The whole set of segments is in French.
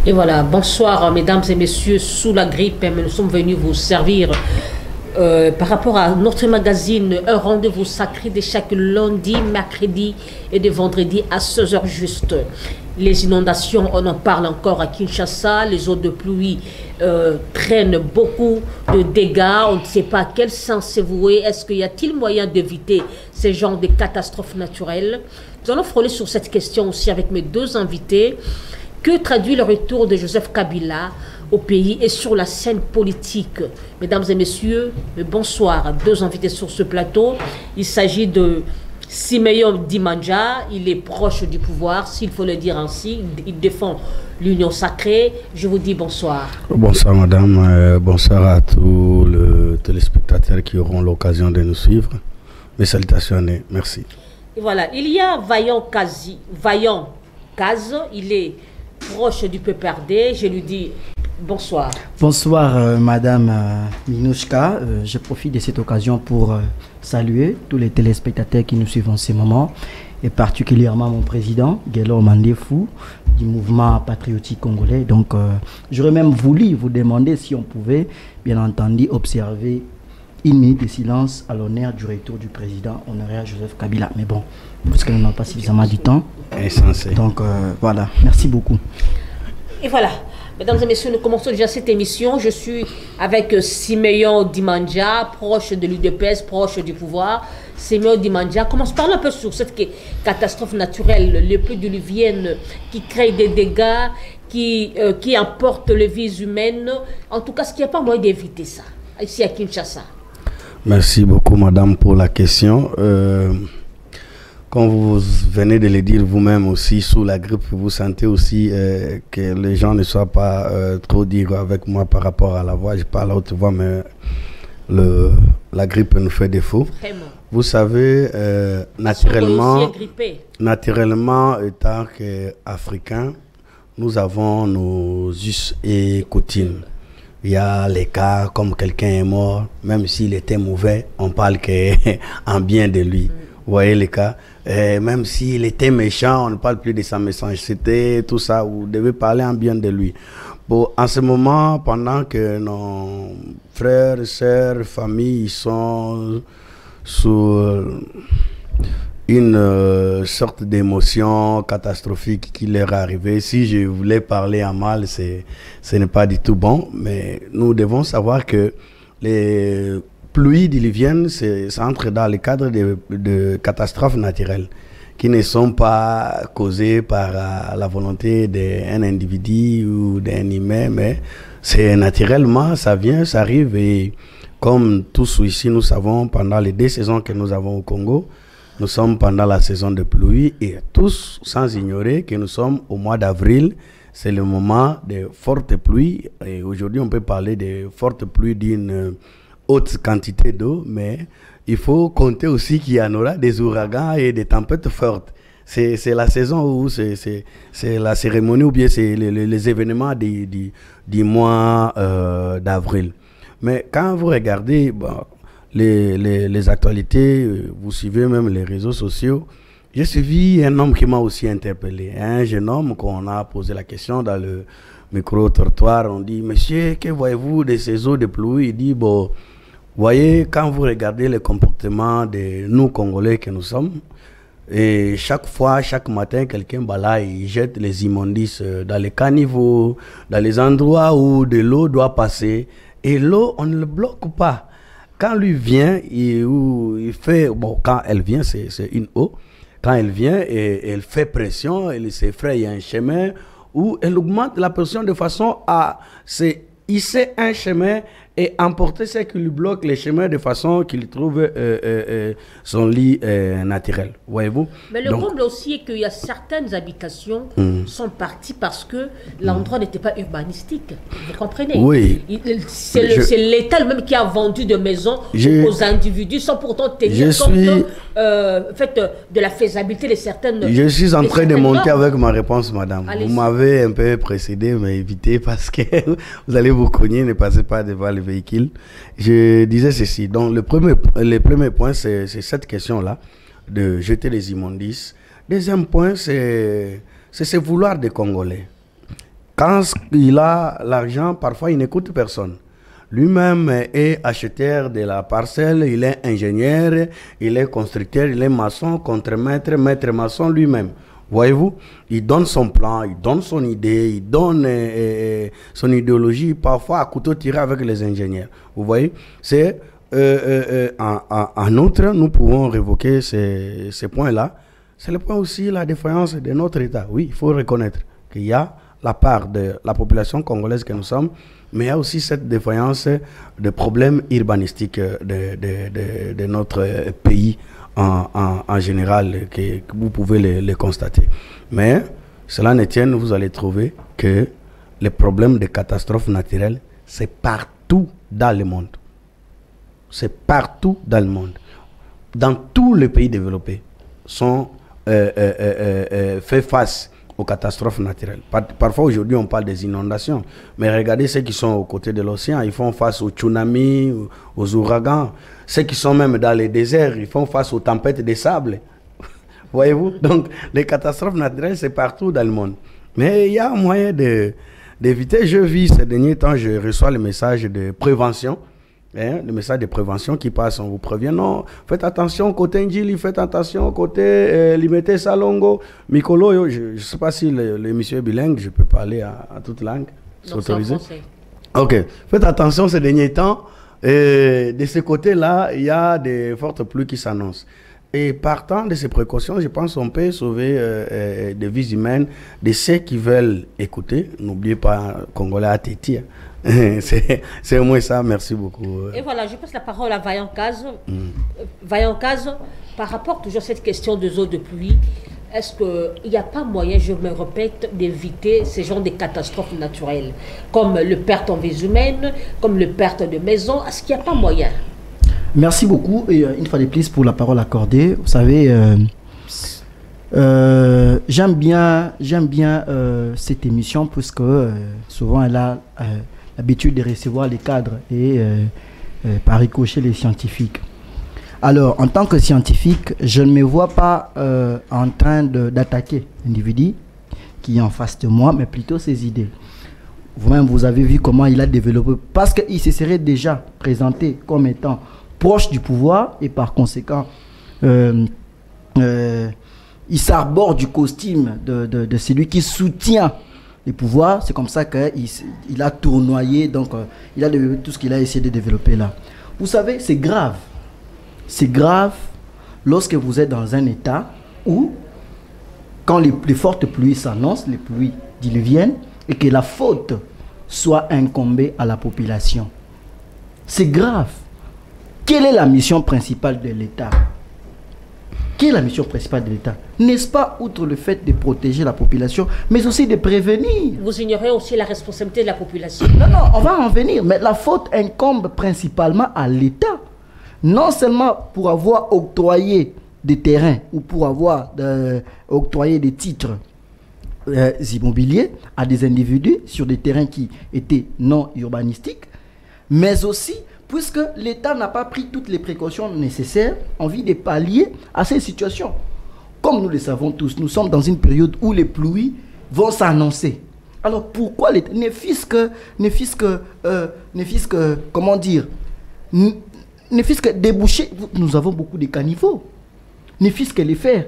Et voilà, bonsoir mesdames et messieurs, sous la grippe, nous sommes venus vous servir par rapport à notre magazine, un rendez-vous sacré de chaque lundi, mercredi et de vendredi à 16 heures juste. Les inondations, on en parle encore à Kinshasa, les eaux de pluie traînent beaucoup de dégâts, on ne sait pas à quel sens c'est voué, est-ce qu'il y a-t-il moyen d'éviter ces genres de catastrophes naturelles? Nous allons frôler sur cette question aussi avec mes deux invités. Que traduit le retour de Joseph Kabila au pays et sur la scène politique? Mesdames et messieurs, bonsoir. Deux invités sur ce plateau. Il s'agit de Simeon Dimanja. Il est proche du pouvoir, s'il faut le dire ainsi. Il défend l'union sacrée. Je vous dis bonsoir. Bonsoir madame. Bonsoir à tous les téléspectateurs qui auront l'occasion de nous suivre. Mes salutations et merci. Et voilà, il y a Vaillant Kaz. Il est proche du PPRD, je lui dis bonsoir. Bonsoir Madame Minouchka, je profite de cette occasion pour saluer tous les téléspectateurs qui nous suivent en ce moment et particulièrement mon président, Guélo Mandefou, du mouvement patriotique congolais. Donc j'aurais même voulu vous demander si on pouvait bien entendu observer une minute de silence à l'honneur du retour du président honoraire Joseph Kabila. Mais bon, parce que nous n'avons pas suffisamment du temps. Donc voilà, merci beaucoup. Et voilà, mesdames et messieurs, nous commençons déjà cette émission. Je suis avec Simeon Dimanja, proche de l'UDPS, proche du pouvoir. Simeon Dimanja, commence par un peu sur cette catastrophe naturelle, les pluies diluviennes qui créent des dégâts, qui emportent les vies humaines. En tout cas, ce qu'il n'y a pas moyen d'éviter ça, ici à Kinshasa. Merci beaucoup, madame, pour la question. Comme vous venez de le dire vous-même aussi, sous la grippe, vous sentez aussi que les gens ne soient pas trop durs avec moi par rapport à la voix. Je parle à haute voix, mais la grippe nous fait défaut. Vraiment. Vous savez, naturellement, étant qu'Africains, nous avons nos us et coutumes. Il y a les cas comme quelqu'un est mort, même s'il était mauvais, on parle en bien de lui. Vous voyez les cas, même s'il était méchant, on ne parle plus de sa méchanceté, tout ça, vous devez parler en bien de lui. Bon, en ce moment, pendant que nos frères, sœurs, familles sont sous une sorte d'émotion catastrophique qui leur est arrivée, si je voulais parler en mal, ce n'est pas du tout bon, mais nous devons savoir que les pluies diluviennes, ça entre dans le cadre de catastrophes naturelles qui ne sont pas causées par la volonté d'un individu ou d'un humain, mais c'est naturellement, ça vient, ça arrive. Et comme tous ici, nous savons, pendant les 2 saisons que nous avons au Congo, nous sommes pendant la saison de pluie et tous, sans ignorer que nous sommes au mois d'avril, c'est le moment de fortes pluies. Et aujourd'hui, on peut parler de fortes pluies d'une haute quantité d'eau, mais il faut compter aussi qu'il y en aura des ouragans et des tempêtes fortes. C'est la saison où c'est la cérémonie ou bien c'est les événements du mois d'avril. Mais quand vous regardez bon, les actualités, vous suivez même les réseaux sociaux, j'ai suivi un homme qui m'a aussi interpellé, un jeune homme qu'on a posé la question dans le micro-trottoir. On dit, monsieur, que voyez-vous de ces eaux de pluie? Il dit, bon, voyez, quand vous regardez le comportement de nous Congolais que nous sommes, et chaque fois, chaque matin, quelqu'un balaye, il jette les immondices dans les caniveaux, dans les endroits où de l'eau doit passer, et l'eau, on ne le bloque pas. Quand lui vient, il fait, bon, quand elle vient, c'est une eau, quand elle vient, et elle fait pression, elle s'effraie un chemin, où elle augmente la pression de façon à hisser un chemin et emporter ce qui lui bloque les chemins de façon qu'il trouve son lit naturel. Voyez-vous? Mais le comble aussi est qu'il y a certaines habitations sont parties parce que l'endroit n'était pas urbanistique. Vous comprenez? Oui. C'est l'État même qui a vendu des maisons aux individus sans pourtant tenir compte de la faisabilité de certaines... Je suis en train de monter avec ma réponse, madame. Vous m'avez un peu précédé, mais évitez parce que vous allez vous cogner, ne passez pas devant le véhicule. Je disais ceci. Donc, le premier point, c'est cette question-là, de jeter les immondices. Deuxième point, c'est ce vouloir des Congolais. quand il a l'argent, parfois il n'écoute personne. Lui-même est acheteur de la parcelle, il est ingénieur, il est constructeur, il est maçon, contremaître, maître maçon lui-même. Voyez-vous, il donne son plan, il donne son idée, il donne son idéologie, parfois à couteau tiré avec les ingénieurs. Vous voyez, c'est en outre, nous pouvons révoquer ces points-là. C'est le point aussi la défaillance de notre État. Oui, il faut reconnaître qu'il y a la part de la population congolaise que nous sommes, mais il y a aussi cette défaillance de problèmes urbanistiques de notre pays en général, que vous pouvez les constater. Mais cela ne tienne, vous allez trouver que les problèmes de catastrophes naturelles, c'est partout dans le monde. C'est partout dans le monde. Dans tous les pays développés, sont fait face aux catastrophes naturelles. Parfois aujourd'hui on parle des inondations, mais regardez ceux qui sont aux côtés de l'océan, ils font face aux tsunamis, aux ouragans. Ceux qui sont même dans les déserts, ils font face aux tempêtes de sable. Voyez-vous? Donc les catastrophes naturelles, c'est partout dans le monde. Mais il y a un moyen d'éviter. Je vis ces derniers temps, je reçois le message de prévention. Le message de prévention qui passe, on vous prévient, non, faites attention côté Ndjili, faites attention côté Limete Salongo, Mikolo, je ne sais pas si le monsieur est bilingue, je peux parler à toute langue, c'est autorisé. Ok, faites attention ces derniers temps, de ce côté-là, il y a des fortes pluies qui s'annoncent. Et partant de ces précautions, je pense qu'on peut sauver des vies humaines, de ceux qui veulent écouter. N'oubliez pas, Congolais à Téti. C'est au moins ça, merci beaucoup. Et voilà, je passe la parole à Vaillant Caz. Vaillant Caz, par rapport toujours à cette question des eaux de pluie, est-ce qu'il n'y a pas moyen, je me répète, d'éviter ces genres de catastrophes naturelles, comme le perte en vies humaines, comme le perte de maisons? Est-ce qu'il n'y a pas moyen? Merci beaucoup, et une fois de plus pour la parole accordée. Vous savez, j'aime bien cette émission, puisque souvent elle a l'habitude de recevoir les cadres et par ricochet les scientifiques. Alors, en tant que scientifique, je ne me vois pas en train d'attaquer l'individu qui est en face de moi, mais plutôt ses idées. Vous-même, vous avez vu comment il a développé, parce qu'il se serait déjà présenté comme étant proche du pouvoir, et par conséquent, il s'arbore du costume de celui qui soutient les pouvoirs. C'est comme ça qu'il a tournoyé, donc il a développé tout ce qu'il a essayé de développer là. Vous savez, c'est grave. C'est grave lorsque vous êtes dans un état où, quand les fortes pluies s'annoncent, les pluies diluviennes, et que la faute soit incombée à la population. C'est grave. Quelle est la mission principale de l'État? Quelle est la mission principale de l'État? N'est-ce pas, outre le fait de protéger la population, mais aussi de prévenir? Vous ignorez aussi la responsabilité de la population. Non, non, on va en venir. Mais la faute incombe principalement à l'État. Non seulement pour avoir octroyé des terrains ou pour avoir octroyé des titres immobiliers à des individus sur des terrains qui étaient non urbanistiques, mais aussi puisque l'État n'a pas pris toutes les précautions nécessaires en vue de pallier à ces situations. Comme nous le savons tous, nous sommes dans une période où les pluies vont s'annoncer. Alors pourquoi l'État ne fût-ce que, comment dire, ne fût-ce que déboucher, nous avons beaucoup de caniveaux, ne fût-ce que les faire.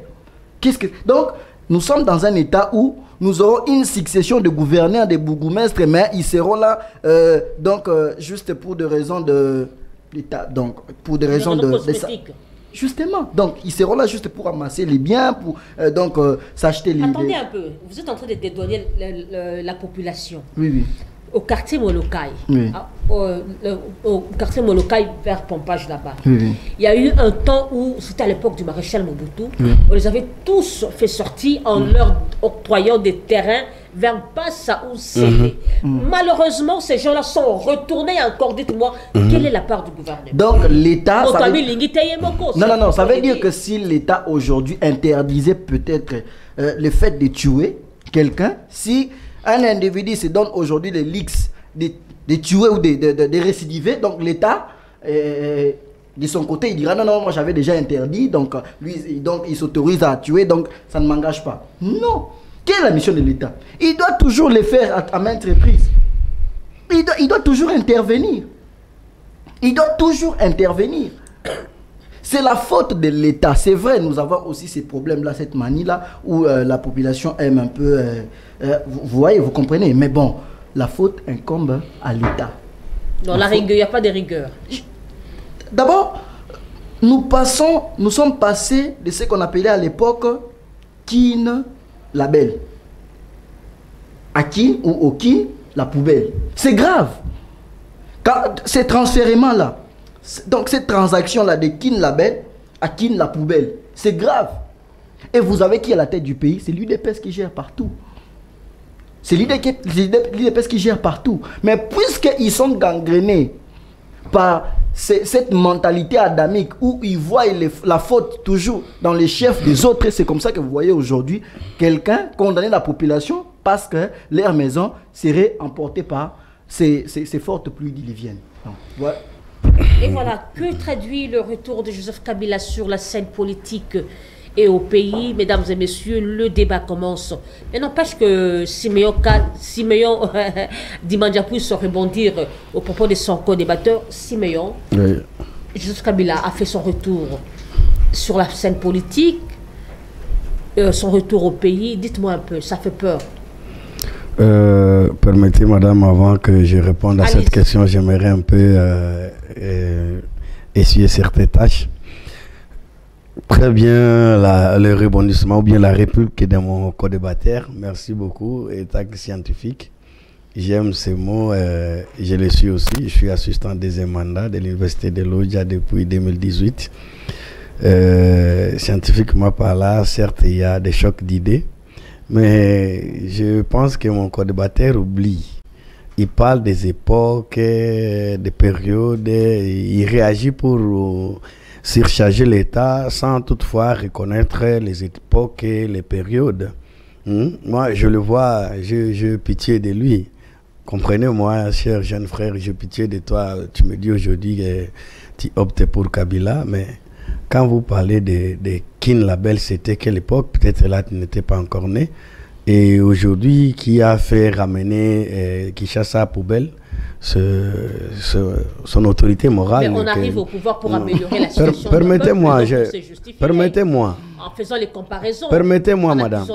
Donc, nous sommes dans un état où nous aurons une succession de gouverneurs, de bourgmestres, mais ils seront là, juste pour des raisons de l'État, donc pour des raisons de justement, donc ils seront là juste pour amasser les biens, pour s'acheter les... Attendez un peu, vous êtes en train de dédouaner la population. Oui, oui. Au quartier Molokai, oui. Au quartier Molokai vers Pompage là-bas, oui, oui. Il y a eu un temps où, c'était à l'époque du maréchal Mobutu, oui. On les avait tous fait sortir en leur octroyant des terrains vers Bassa ou Sélé. Malheureusement, ces gens-là sont retournés encore. Dites-moi, quelle est la part du gouvernement? Donc l'État... Non, ça veut dire que si l'État aujourd'hui interdisait peut-être le fait de tuer quelqu'un, si un individu se donne aujourd'hui les leaks de tuer ou de récidiver, donc l'État, de son côté, il dira non, moi j'avais déjà interdit, donc lui, il s'autorise à tuer, donc ça ne m'engage pas. Non, Quelle est la mission de l'État? Il doit toujours le faire à maintes reprises. Il doit toujours intervenir. Il doit toujours intervenir. C'est la faute de l'État. C'est vrai, nous avons aussi ces problèmes-là, cette manie-là, où la population aime un peu... vous voyez, vous comprenez. Mais bon, la faute incombe à l'État. Non, la rigueur, il n'y a pas de rigueur. D'abord, nous sommes passés de ce qu'on appelait à l'époque Kin label. À Kin ou au Kin, la poubelle. C'est grave. Quand ces transfèrements-là, donc cette transaction-là de Kin label à Kin la poubelle, c'est grave. Et vous avez qui à la tête du pays? C'est l'UDPS qui gère partout. C'est l'UDPS qui gère partout. Mais puisqu'ils sont gangrénés par cette mentalité adamique où ils voient la faute toujours dans les chefs des autres, c'est comme ça que vous voyez aujourd'hui quelqu'un condamner la population parce que leur maison serait emportée par ces fortes pluies diluviennes. Voilà. Et voilà, que traduit le retour de Joseph Kabila sur la scène politique et au pays? Mesdames et messieurs, le débat commence. Mais n'empêche que Simeon Dimandja puisse rebondir au propos de son co-débatteur. Simeon, oui. Joseph Kabila a fait son retour sur la scène politique, son retour au pays. Dites-moi un peu, ça fait peur. Permettez, madame, avant que je réponde à cette question, j'aimerais un peu essuyer certaines tâches. Très bien, le rebondissement ou bien la réplique de mon co-débatteur. Merci beaucoup, état scientifique. J'aime ces mots, je le suis aussi. Je suis assistant deuxième mandat de l'Université de Lodja depuis 2018. Scientifiquement par là, certes, il y a des chocs d'idées. Mais je pense que mon co-débatteur oublie. Il parle des époques, des périodes, il réagit pour surcharger l'État sans toutefois reconnaître les époques et les périodes. Moi, je le vois, j'ai pitié de lui. Comprenez-moi, cher jeune frère, j'ai pitié de toi. Tu me dis aujourd'hui que tu optes pour Kabila, mais quand vous parlez de Kin Label, c'était quelle époque? Peut-être là, tu n'étais pas encore né. Et aujourd'hui, qui a fait ramener Kinshasa à poubelle, son autorité morale. Mais on arrive au pouvoir pour améliorer la situation. Permettez-moi. En faisant les comparaisons. Permettez-moi, madame.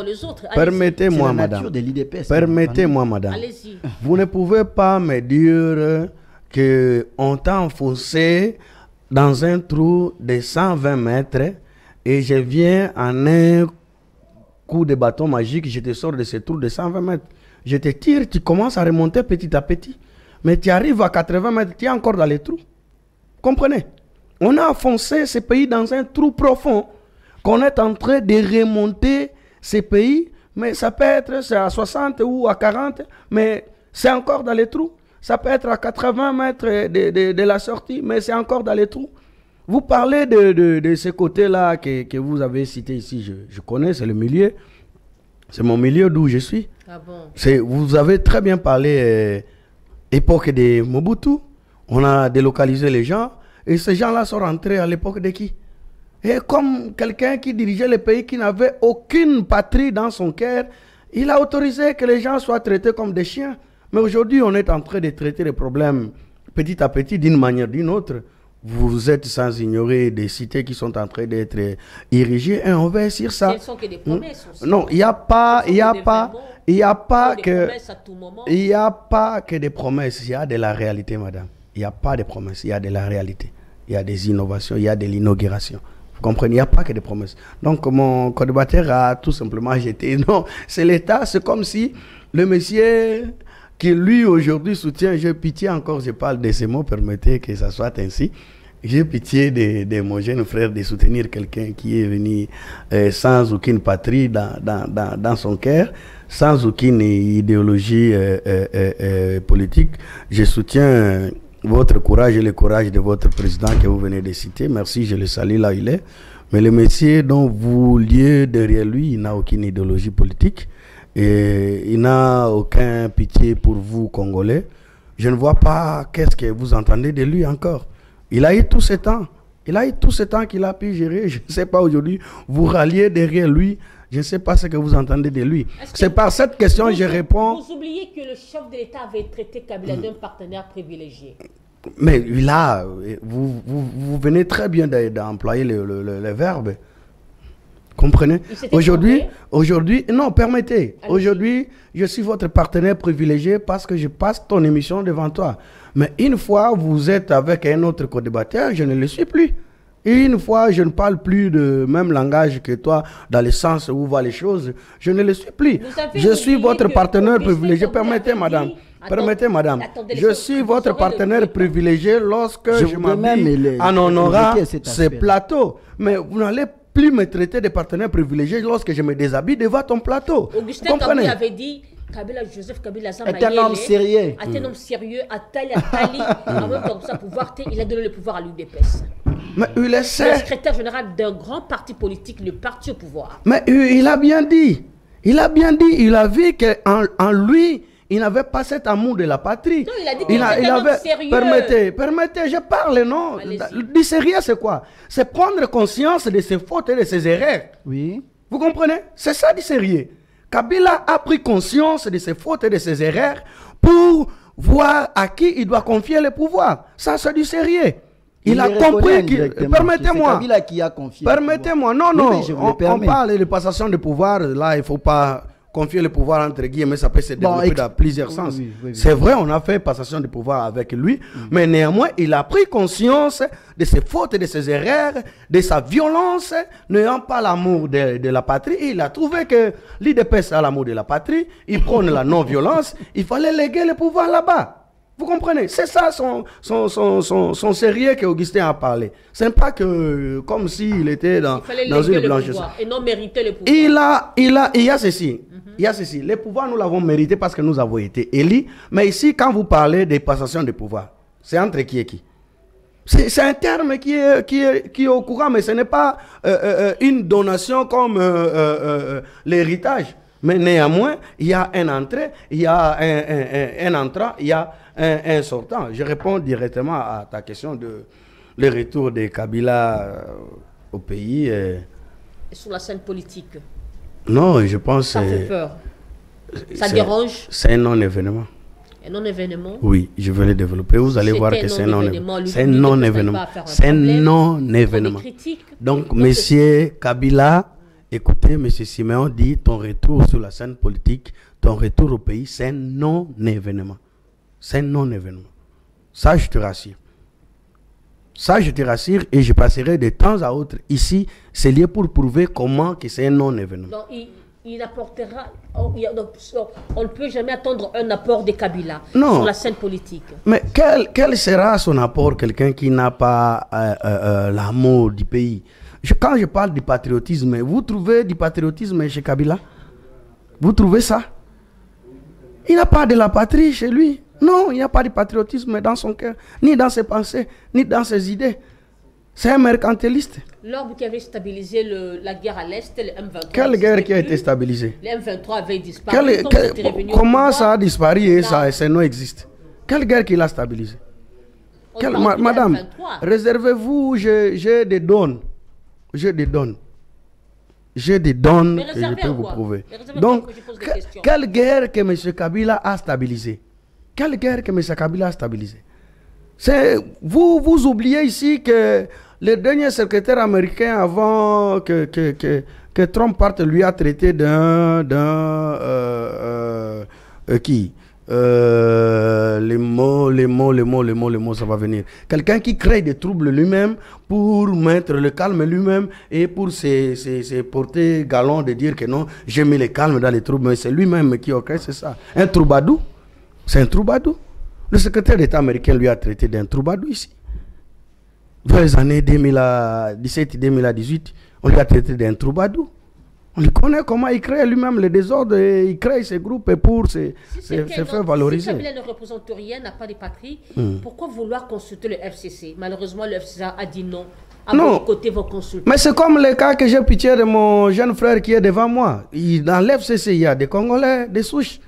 Permettez-moi, madame. Permettez-moi, madame. Allez-y. Vous ne pouvez pas me dire qu'on t'a enfoncé dans un trou de 120 mètres et je viens en un coup de bâton magique, je te sors de ce trou de 120 mètres. Je te tire, tu commences à remonter petit à petit. Mais tu arrives à 80 mètres, tu es encore dans les trous. Comprenez? On a enfoncé ce pays dans un trou profond, qu'on est en train de remonter ce pays, mais ça peut être à 60 ou à 40, mais c'est encore dans les trous. Ça peut être à 80 mètres de la sortie, mais c'est encore dans les trous. Vous parlez de ce côté-là que vous avez cité ici, je connais, c'est le milieu. C'est mon milieu d'où je suis. Ah bon? Vous avez très bien parlé époque de Mobutu. On a délocalisé les gens et ces gens-là sont rentrés à l'époque de qui? Et comme quelqu'un qui dirigeait le pays qui n'avait aucune patrie dans son cœur, il a autorisé que les gens soient traités comme des chiens. Mais aujourd'hui, on est en train de traiter les problèmes petit à petit d'une manière ou d'une autre. Vous êtes sans ignorer des cités qui sont en train d'être érigées et on va essayer ça. Elles sont que des promesses aussi. Non, il n'y a pas que des promesses, il y a de la réalité, madame. Il n'y a pas de promesses, il y a de la réalité. Il y a des innovations, il y a de l'inauguration. Vous comprenez, il n'y a pas que des promesses. Donc mon co-débatteur a tout simplement jeté. Non, c'est l'État, c'est comme si le monsieur qui lui aujourd'hui soutient, j'ai pitié encore, je parle de ces mots, permettez que ça soit ainsi. J'ai pitié de mon jeune frère de soutenir quelqu'un qui est venu sans aucune patrie dans son cœur, sans aucune idéologie politique. Je soutiens votre courage et le courage de votre président que vous venez de citer. Merci, je le salue là où il est. Mais le monsieur dont vous liez derrière lui, il n'a aucune idéologie politique. Et il n'a aucun pitié pour vous, Congolais. Je ne vois pas qu'est-ce que vous entendez de lui encore. Il a eu tout ce temps. Il a eu tout ce temps qu'il a pu gérer. Je ne sais pas aujourd'hui, vous ralliez derrière lui. Je ne sais pas ce que vous entendez de lui. C'est par cette question que je réponds. Vous oubliez que le chef de l'État avait traité Kabila d'un partenaire privilégié. Mais là, vous venez très bien d'employer le verbe. Comprenez? Aujourd'hui, non, permettez. Aujourd'hui, je suis votre partenaire privilégié parce que je passe ton émission devant toi. Mais une fois vous êtes avec un autre co-débatteur, je ne le suis plus. Et une fois, je ne parle plus de même langage que toi, dans le sens où vont les choses, je ne le suis plus. Je suis votre partenaire privilégié. Permettez, madame. Permettez, madame. Je suis votre partenaire privilégié lorsque je m'habille en honorant ce plateau. Mais vous n'allez plus me traiter de partenaire privilégié lorsque je me déshabille devant ton plateau. Augustin Kabila avait dit Joseph Kabila est un homme sérieux. Est un homme sérieux, à Tali, en même temps ça pouvoir, il a donné le pouvoir à l'UDPS. Mais il est le secrétaire général d'un grand parti politique, le parti au pouvoir. Mais il a bien dit. Il a bien dit. Il a vu qu'en lui, il n'avait pas cet amour de la patrie. Non, il a dit qu'il était un homme sérieux. Permettez, je parle, non? Du sérieux, c'est quoi? C'est prendre conscience de ses fautes et de ses erreurs. Oui. Vous comprenez? C'est ça du sérieux. Kabila a pris conscience de ses fautes et de ses erreurs pour voir à qui il doit confier le pouvoir. Ça, c'est du sérieux. Il a compris qu'il... Permettez-moi. C'est Kabila qui a confié. Permettez-moi. Non, non. On parle de passation de pouvoir. Là, il ne faut pas confier le pouvoir entre guillemets. Ça peut se développer dans plusieurs sens. C'est vrai, on a fait passation de pouvoir avec lui. Mais néanmoins, il a pris conscience de ses fautes et de ses erreurs, de sa violence, n'ayant pas l'amour de la patrie. Et il a trouvé que l'IDPS a l'amour de la patrie. Il prône la non-violence. Il fallait léguer le pouvoir là-bas. Vous comprenez? C'est ça son sérieux qu'Augustin a parlé. Ce n'est pas que comme s'il était dans une blanchissement. Et non mériter le pouvoir. Il y a ceci. Il y a ceci. Le pouvoir, nous l'avons mérité parce que nous avons été élus. Mais ici, quand vous parlez des passations de pouvoir, c'est entre qui et qui? C'est un terme qui est au courant, mais ce n'est pas une donation comme l'héritage. Mais néanmoins, il y a un entrée, il y a un entrant, il y a un sortant. Je réponds directement à ta question de le retour de Kabila au pays. Et sur la scène politique. Non, je pense que... Ça fait peur. Ça dérange. C'est un non-événement. Un non-événement? Oui, je vais le développer. Vous allez voir que c'est un non-événement. C'est un non-événement. C'est un non-événement. Donc, monsieur Kabila, écoutez, monsieur Siméon dit ton retour sur la scène politique, ton retour au pays, c'est un non-événement. C'est un non-événement. Ça, je te rassure. Ça, je te rassure et je passerai de temps à autre ici. C'est lié pour prouver comment que c'est un non-événement. Donc, il apportera... On ne peut jamais attendre un apport de Kabila sur la scène politique. Mais quel sera son apport, quelqu'un qui n'a pas l'amour du pays? Quand je parle du patriotisme, vous trouvez du patriotisme chez Kabila? Vous trouvez ça? Il n'a pas de la patrie chez lui. Non, il n'y a pas de patriotisme dans son cœur, ni dans ses pensées, ni dans ses idées. C'est un mercantiliste. Lors qui avait stabilisé la guerre à l'Est, le M23... Quelle guerre qui a été stabilisée? Le M23 avait disparu. Comment ça a disparu et ça non existe? Quelle guerre qu'il a stabilisée? Madame, réservez-vous, j'ai des dons. J'ai des dons. J'ai des dons que je peux vous prouver. Donc, quelle guerre que M. Kabila a stabilisée? Quelle guerre que M. Kabila a stabilisée? Vous oubliez ici que le dernier secrétaire américain avant que Trump parte lui a traité qui? Les mots, ça va venir. Quelqu'un qui crée des troubles lui-même pour mettre le calme lui-même et pour se porter galant de dire que non, j'ai mis le calme dans les troubles. Mais c'est lui-même qui a créé, c'est ça. Un troubadour. C'est un troubadour. Le secrétaire d'État américain lui a traité d'un troubadour ici. Dans les années 2017 et 2018, on lui a traité d'un troubadour. On lui connaît comment il crée lui-même le désordre et il crée ses groupes pour se faire valoriser. Si Kabila ne représente rien, n'a pas de patrie, pourquoi vouloir consulter le FCC? Malheureusement, le FCC a dit non. À vos côtés, vos consultants. Mais c'est comme le cas que j'ai pitié de mon jeune frère qui est devant moi. Dans l'FCC, il y a des Congolais, des souches,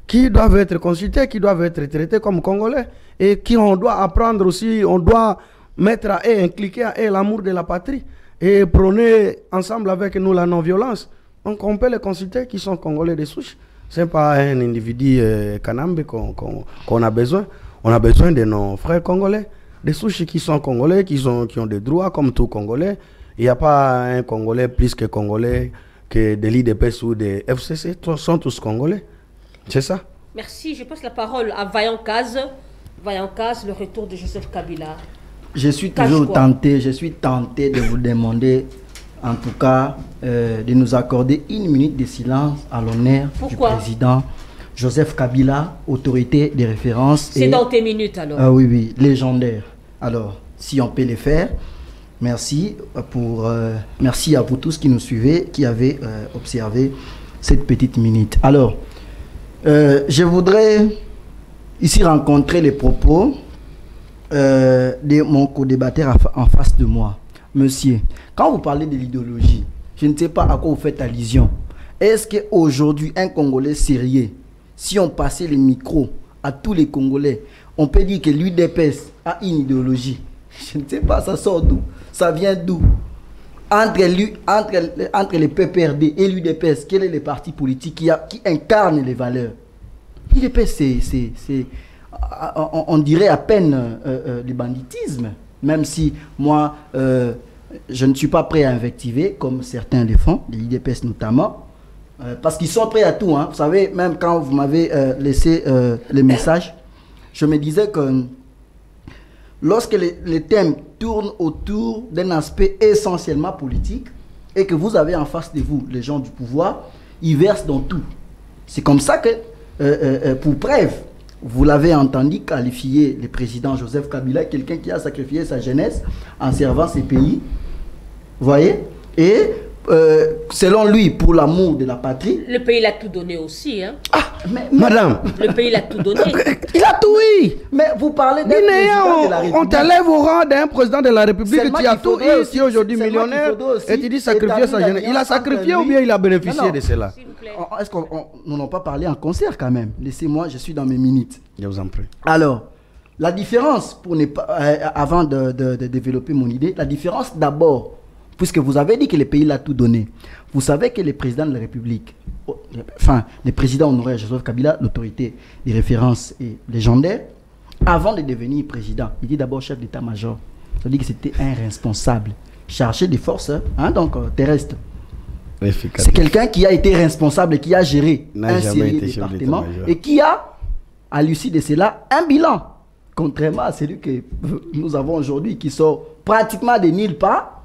qui doivent être consultés, qui doivent être traités comme Congolais et qui on doit apprendre aussi, on doit mettre à eux, impliquer à eux l'amour de la patrie et prôner ensemble avec nous la non-violence. Donc on peut les consulter qui sont Congolais de souche. Ce n'est pas un individu Kanambe qu'on a besoin. On a besoin de nos frères Congolais, des souches qui sont Congolais, qui ont des droits comme tout Congolais. Il n'y a pas un Congolais plus que Congolais que de l'IDPS ou des FCC. Ils sont tous Congolais. C'est ça. Merci. Je passe la parole à Vaillant Kaz. Vaillant Kaz, le retour de Joseph Kabila. Je suis toujours tenté de vous demander, en tout cas, de nous accorder une minute de silence à l'honneur du président Joseph Kabila, autorité de référence. C'est dans tes minutes alors. Ah oui, légendaire. Alors, si on peut le faire, merci à vous tous qui nous suivez, qui avez observé cette petite minute. Alors, je voudrais ici rencontrer les propos de mon co-débatteur en face de moi. Monsieur, quand vous parlez de l'idéologie, je ne sais pas à quoi vous faites allusion. Est-ce qu'aujourd'hui, un Congolais sérieux, si on passait le micro à tous les Congolais, on peut dire que l'UDPS a une idéologie? Je ne sais pas, ça sort d'où? Ça vient d'où? Entre les PPRD et l'UDPS, quel est le parti politique qui incarne les valeurs? L'UDPS, on dirait à peine du banditisme, même si moi, je ne suis pas prêt à invectiver, comme certains le font, les IDPS notamment, parce qu'ils sont prêts à tout. Hein. Vous savez, même quand vous m'avez laissé les messages, je me disais que lorsque les thèmes tournent autour d'un aspect essentiellement politique, et que vous avez en face de vous les gens du pouvoir, ils versent dans tout. C'est comme ça que, pour preuve, vous l'avez entendu qualifier le président Joseph Kabila, quelqu'un qui a sacrifié sa jeunesse en servant ses pays. Vous voyez? Et selon lui, pour l'amour de la patrie... Le pays l'a tout donné aussi. Hein? Ah, madame! Le pays l'a tout donné. Il a tout, oui! Mais vous parlez d'un président de la République. On t'élève au rang d'un président de la République qui a tout eu, qui est aujourd'hui millionnaire, et tu dis sacrifier sa jeunesse. Il a sacrifié ou bien il a bénéficié de cela? Est-ce qu'on n'en a pas parlé en concert quand même? Laissez-moi, je suis dans mes minutes. Je vous en prie. Alors, la différence, pour ne pas, avant de développer mon idée, la différence d'abord, puisque vous avez dit que le pays l'a tout donné, vous savez que le président de la République, enfin, le président honoraire Joseph Kabila, l'autorité de référence et légendaire, avant de devenir président, il dit d'abord chef d'état-major. Ça veut dire que c'était un responsable chargé des forces terrestres. C'est quelqu'un qui a été responsable et qui a géré un sérieux département et qui a, à l'issue de cela, un bilan. Contrairement à celui que nous avons aujourd'hui, qui sort pratiquement de nulle part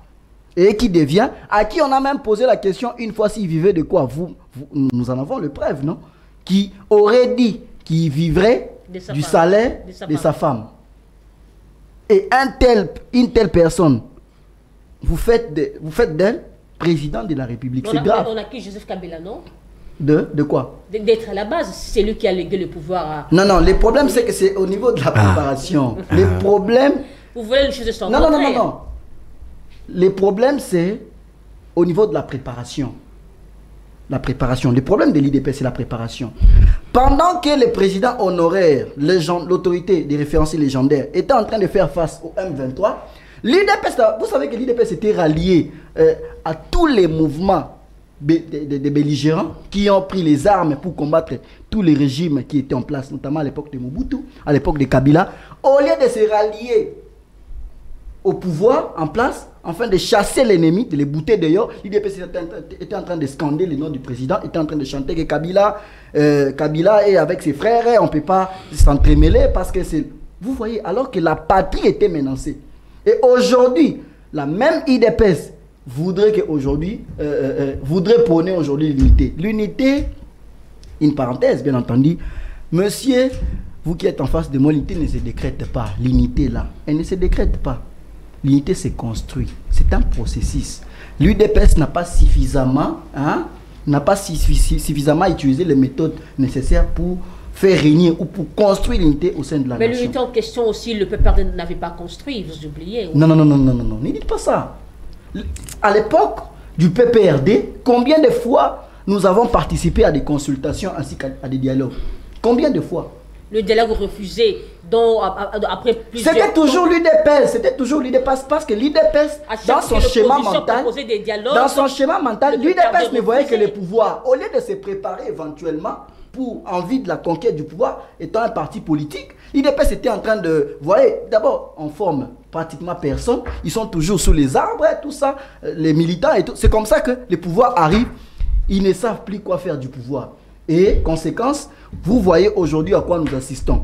et qui devient, à qui on a même posé la question une fois s'il vivait de quoi. Nous en avons le preuve, non? Qui aurait dit qu'il vivrait du salaire de sa femme. Et une telle personne, vous faites d'elle président de la République. C'est grave. On a qui Joseph Kabila, non? De quoi? D'être à la base, c'est lui qui a légué le pouvoir à... Non, le problème c'est que c'est au niveau de la préparation. Les problèmes... Vous voulez les choses sans Non. Les problèmes c'est au niveau de la préparation. La préparation. Le problème de l'IDP c'est la préparation. Pendant que le président honoraire, l'autorité des référenciers légendaires, était en train de faire face au M23, l'IDPS, vous savez que l'IDPS était rallié à tous les mouvements des belligérants qui ont pris les armes pour combattre tous les régimes qui étaient en place, notamment à l'époque de Mobutu, à l'époque de Kabila. Au lieu de se rallier au pouvoir en place, afin de chasser l'ennemi, de les bouter dehors, l'IDPS était en train de scander le nom du président, était en train de chanter que Kabila est avec ses frères, et on ne peut pas s'entremêler parce que c'est... Vous voyez, alors que la patrie était menacée. Et aujourd'hui, la même IDPS voudrait prôner aujourd'hui l'unité. L'unité, une parenthèse bien entendu, monsieur, vous qui êtes en face de moi, l'unité ne se décrète pas. L'unité là, elle ne se décrète pas. L'unité se construit. C'est un processus. L'UDPS n'a pas suffisamment utilisé les méthodes nécessaires pour faire régner ou pour construire l'unité au sein de la nation. Mais l'unité en question aussi, le PPRD n'avait pas construit, vous oubliez. Non, ne dites pas ça. À l'époque du PPRD, combien de fois nous avons participé à des consultations ainsi qu'à des dialogues? Combien de fois? le dialogue refusé, dont après plusieurs... C'était toujours l'UDPS, parce que l'UDPS, dans son schéma mental, l'UDPS ne voyait que le pouvoir. Au lieu de se préparer éventuellement pour envie de la conquête du pouvoir, étant un parti politique, l'UDPS était en train de... Vous voyez, d'abord, on forme pratiquement personne, ils sont toujours sous les arbres, tout ça, les militants et tout. C'est comme ça que le pouvoir arrive, ils ne savent plus quoi faire du pouvoir. Et, conséquence, vous voyez aujourd'hui à quoi nous assistons.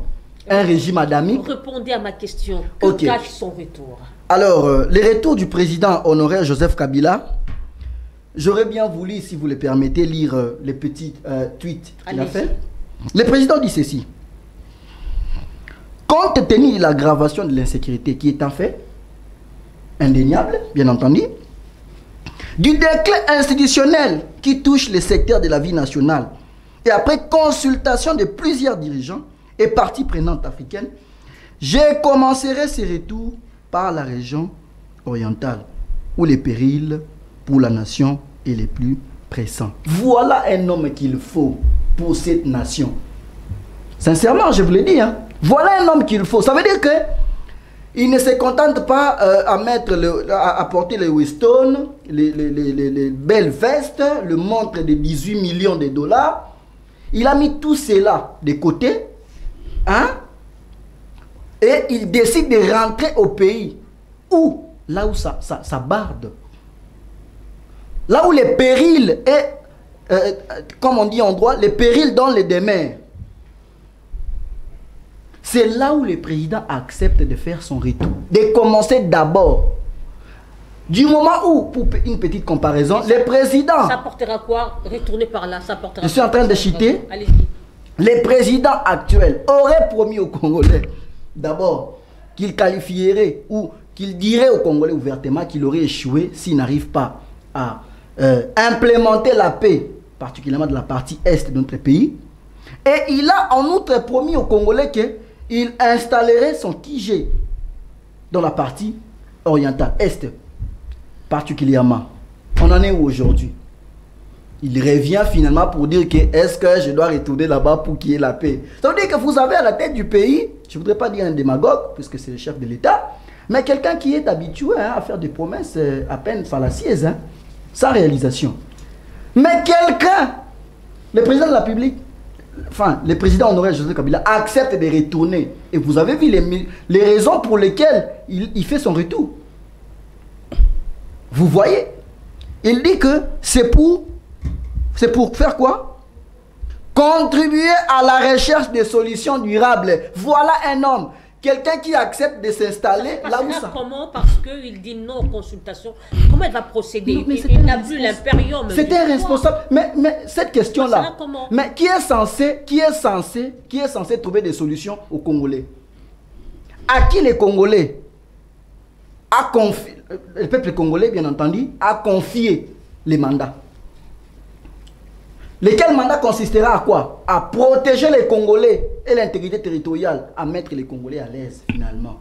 Un régime adamique. Répondez à ma question. Que cache son retour? Alors, le retour du président honoraire Joseph Kabila, j'aurais bien voulu, si vous le permettez, lire les petits tweets qu'il a fait. Le président dit ceci. Compte tenu de l'aggravation de l'insécurité qui est un fait, indéniable, bien entendu, du déclin institutionnel qui touche le secteur de la vie nationale, et après consultation de plusieurs dirigeants et parties prenantes africaines, je commencerai ce retour par la région orientale, où les périls pour la nation est les plus pressants. Voilà un homme qu'il faut pour cette nation. Sincèrement, je vous le dis, hein. Voilà un homme qu'il faut. Ça veut dire que il ne se contente pas à porter les Winston, les belles vestes, le montre de 18 millions de dollars. Il a mis tout cela de côté, hein, et il décide de rentrer au pays où, là où ça barde, là où les périls est, comme on dit en droit, les périls dans les demeures. C'est là où le président accepte de faire son retour, de commencer d'abord. Du moment où, pour une petite comparaison, le président... Ça portera quoi? Retourner par là, ça portera... Je suis en train de citer. Le président actuel aurait promis aux Congolais, d'abord, qu'il qualifierait ou qu'il dirait aux Congolais ouvertement qu'il aurait échoué s'il n'arrive pas à implémenter la paix, particulièrement de la partie est de notre pays. Et il a en outre promis aux Congolais qu'il installerait son QG dans la partie orientale, est particulièrement. On en est où aujourd'hui? Il revient finalement pour dire que est-ce que je dois retourner là-bas pour qu'il y ait la paix? Ça veut dire que vous avez à la tête du pays, je ne voudrais pas dire un démagogue, puisque c'est le chef de l'État, mais quelqu'un qui est habitué à faire des promesses à peine fallacieuses, hein, sans réalisation. Mais quelqu'un, le président de la République, enfin, le président honoraire Joseph Kabila accepte de retourner. Et vous avez vu les raisons pour lesquelles il fait son retour. Vous voyez, il dit que c'est pour faire quoi? Contribuer à la recherche de solutions durables. Voilà un homme, quelqu'un qui accepte de s'installer là où ça... Comment? Parce qu'il dit non aux consultations. Comment il va procéder? Non, il n'a plus l'impérium. C'est un responsable. Mais cette question-là, mais qui est censé trouver des solutions aux Congolais? À qui les Congolais a confié, le peuple congolais, bien entendu, a confié les mandats. Lesquels mandats consistera à quoi? À protéger les Congolais et l'intégrité territoriale, à mettre les Congolais à l'aise, finalement.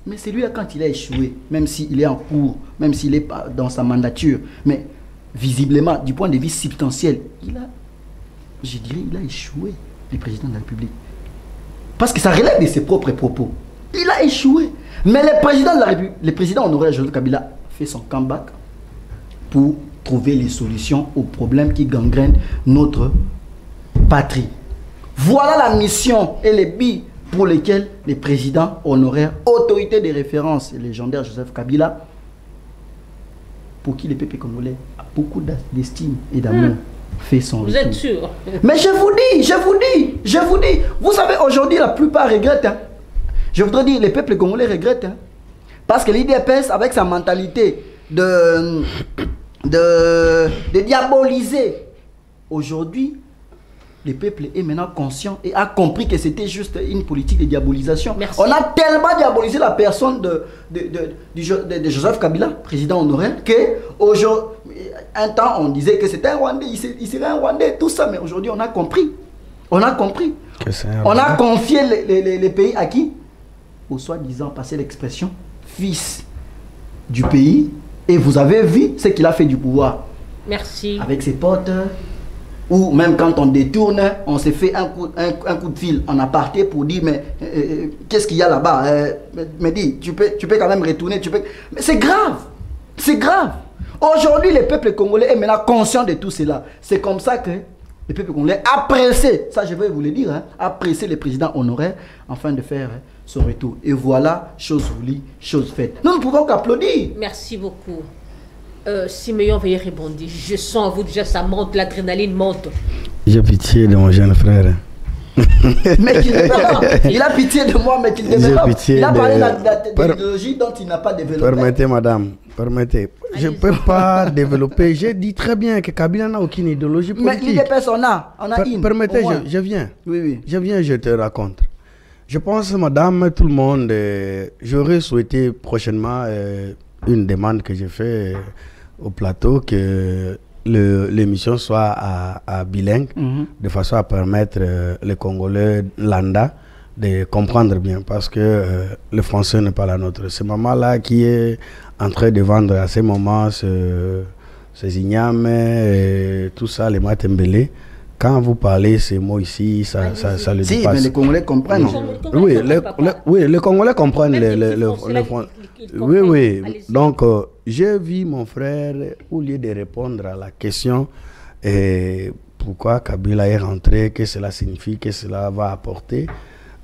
Mais c'est lui, quand il a échoué, même s'il est en cours, même s'il est dans sa mandature, mais visiblement, du point de vue substantiel, il a échoué, le président de la République. Parce que ça relève de ses propres propos. Il a échoué. Mais le président de la République, le président honoraire Joseph Kabila fait son comeback pour trouver les solutions aux problèmes qui gangrènent notre patrie. Voilà la mission et les billes pour lesquels les présidents honoraires, autorité de référence et légendaire Joseph Kabila, pour qui le peuple congolais a beaucoup d'estime et d'amour, fait son retour. Vous êtes sûr? Mais je vous dis, vous savez, aujourd'hui la plupart regrettent, hein. Je voudrais dire, les peuples congolais regrettent, hein, parce que l'IDPS, avec sa mentalité de diaboliser, aujourd'hui, le peuple est maintenant conscient et a compris que c'était juste une politique de diabolisation. Merci. On a tellement diabolisé la personne de Joseph Kabila, président honoraire, qu'un temps on disait que c'était un Rwandais, il serait un Rwandais, tout ça, mais aujourd'hui on a compris. On a compris. On a confié les pays à qui? Au soi-disant, passer l'expression, fils du pays. Et vous avez vu ce qu'il a fait du pouvoir. Merci. Avec ses potes, Ou même quand on détourne, on se fait un coup de fil en aparté pour dire mais qu'est-ce qu'il y a là-bas, me dis, tu peux quand même retourner, mais c'est grave, c'est grave. Aujourd'hui, le peuple congolais est maintenant conscient de tout cela. C'est comme ça que le peuple congolais a pressé, ça je vais vous le dire, a pressé le président honoraire afin de faire son retour. Et voilà, chose voulue, chose faite. Nous ne pouvons qu'applaudir. Merci beaucoup. Siméon, veuillez répondre. Je sens à vous déjà, ça monte, l'adrénaline monte. J'ai pitié de mon jeune frère. Mais qu'il développe. Il a pitié de moi, mais qu'il développe. Il a parlé de l'idéologie dont il n'a pas développé. Permettez, madame. Permettez. Je ne peux pas développer. J'ai dit très bien que Kabila n'a aucune idéologie politique. Mais l'IDPS, on a une. Permettez, je viens. Oui. Je viens, je te raconte. Je pense, madame, tout le monde, j'aurais souhaité prochainement une demande que j'ai faite au plateau, que l'émission soit à bilingue, de façon à permettre les Congolais lambda de comprendre bien, parce que le français n'est pas la nôtre. C'est maman-là qui est en train de vendre à ce moment ces ignames et tout ça, les matembélés. Quand vous parlez ces mots ici, ça le dépasse. Si, mais les Congolais comprennent. Oui, les Congolais comprennent le français. Oui. Donc, j'ai vu mon frère, au lieu de répondre à la question pourquoi Kabila est rentré, que cela signifie, que cela va apporter,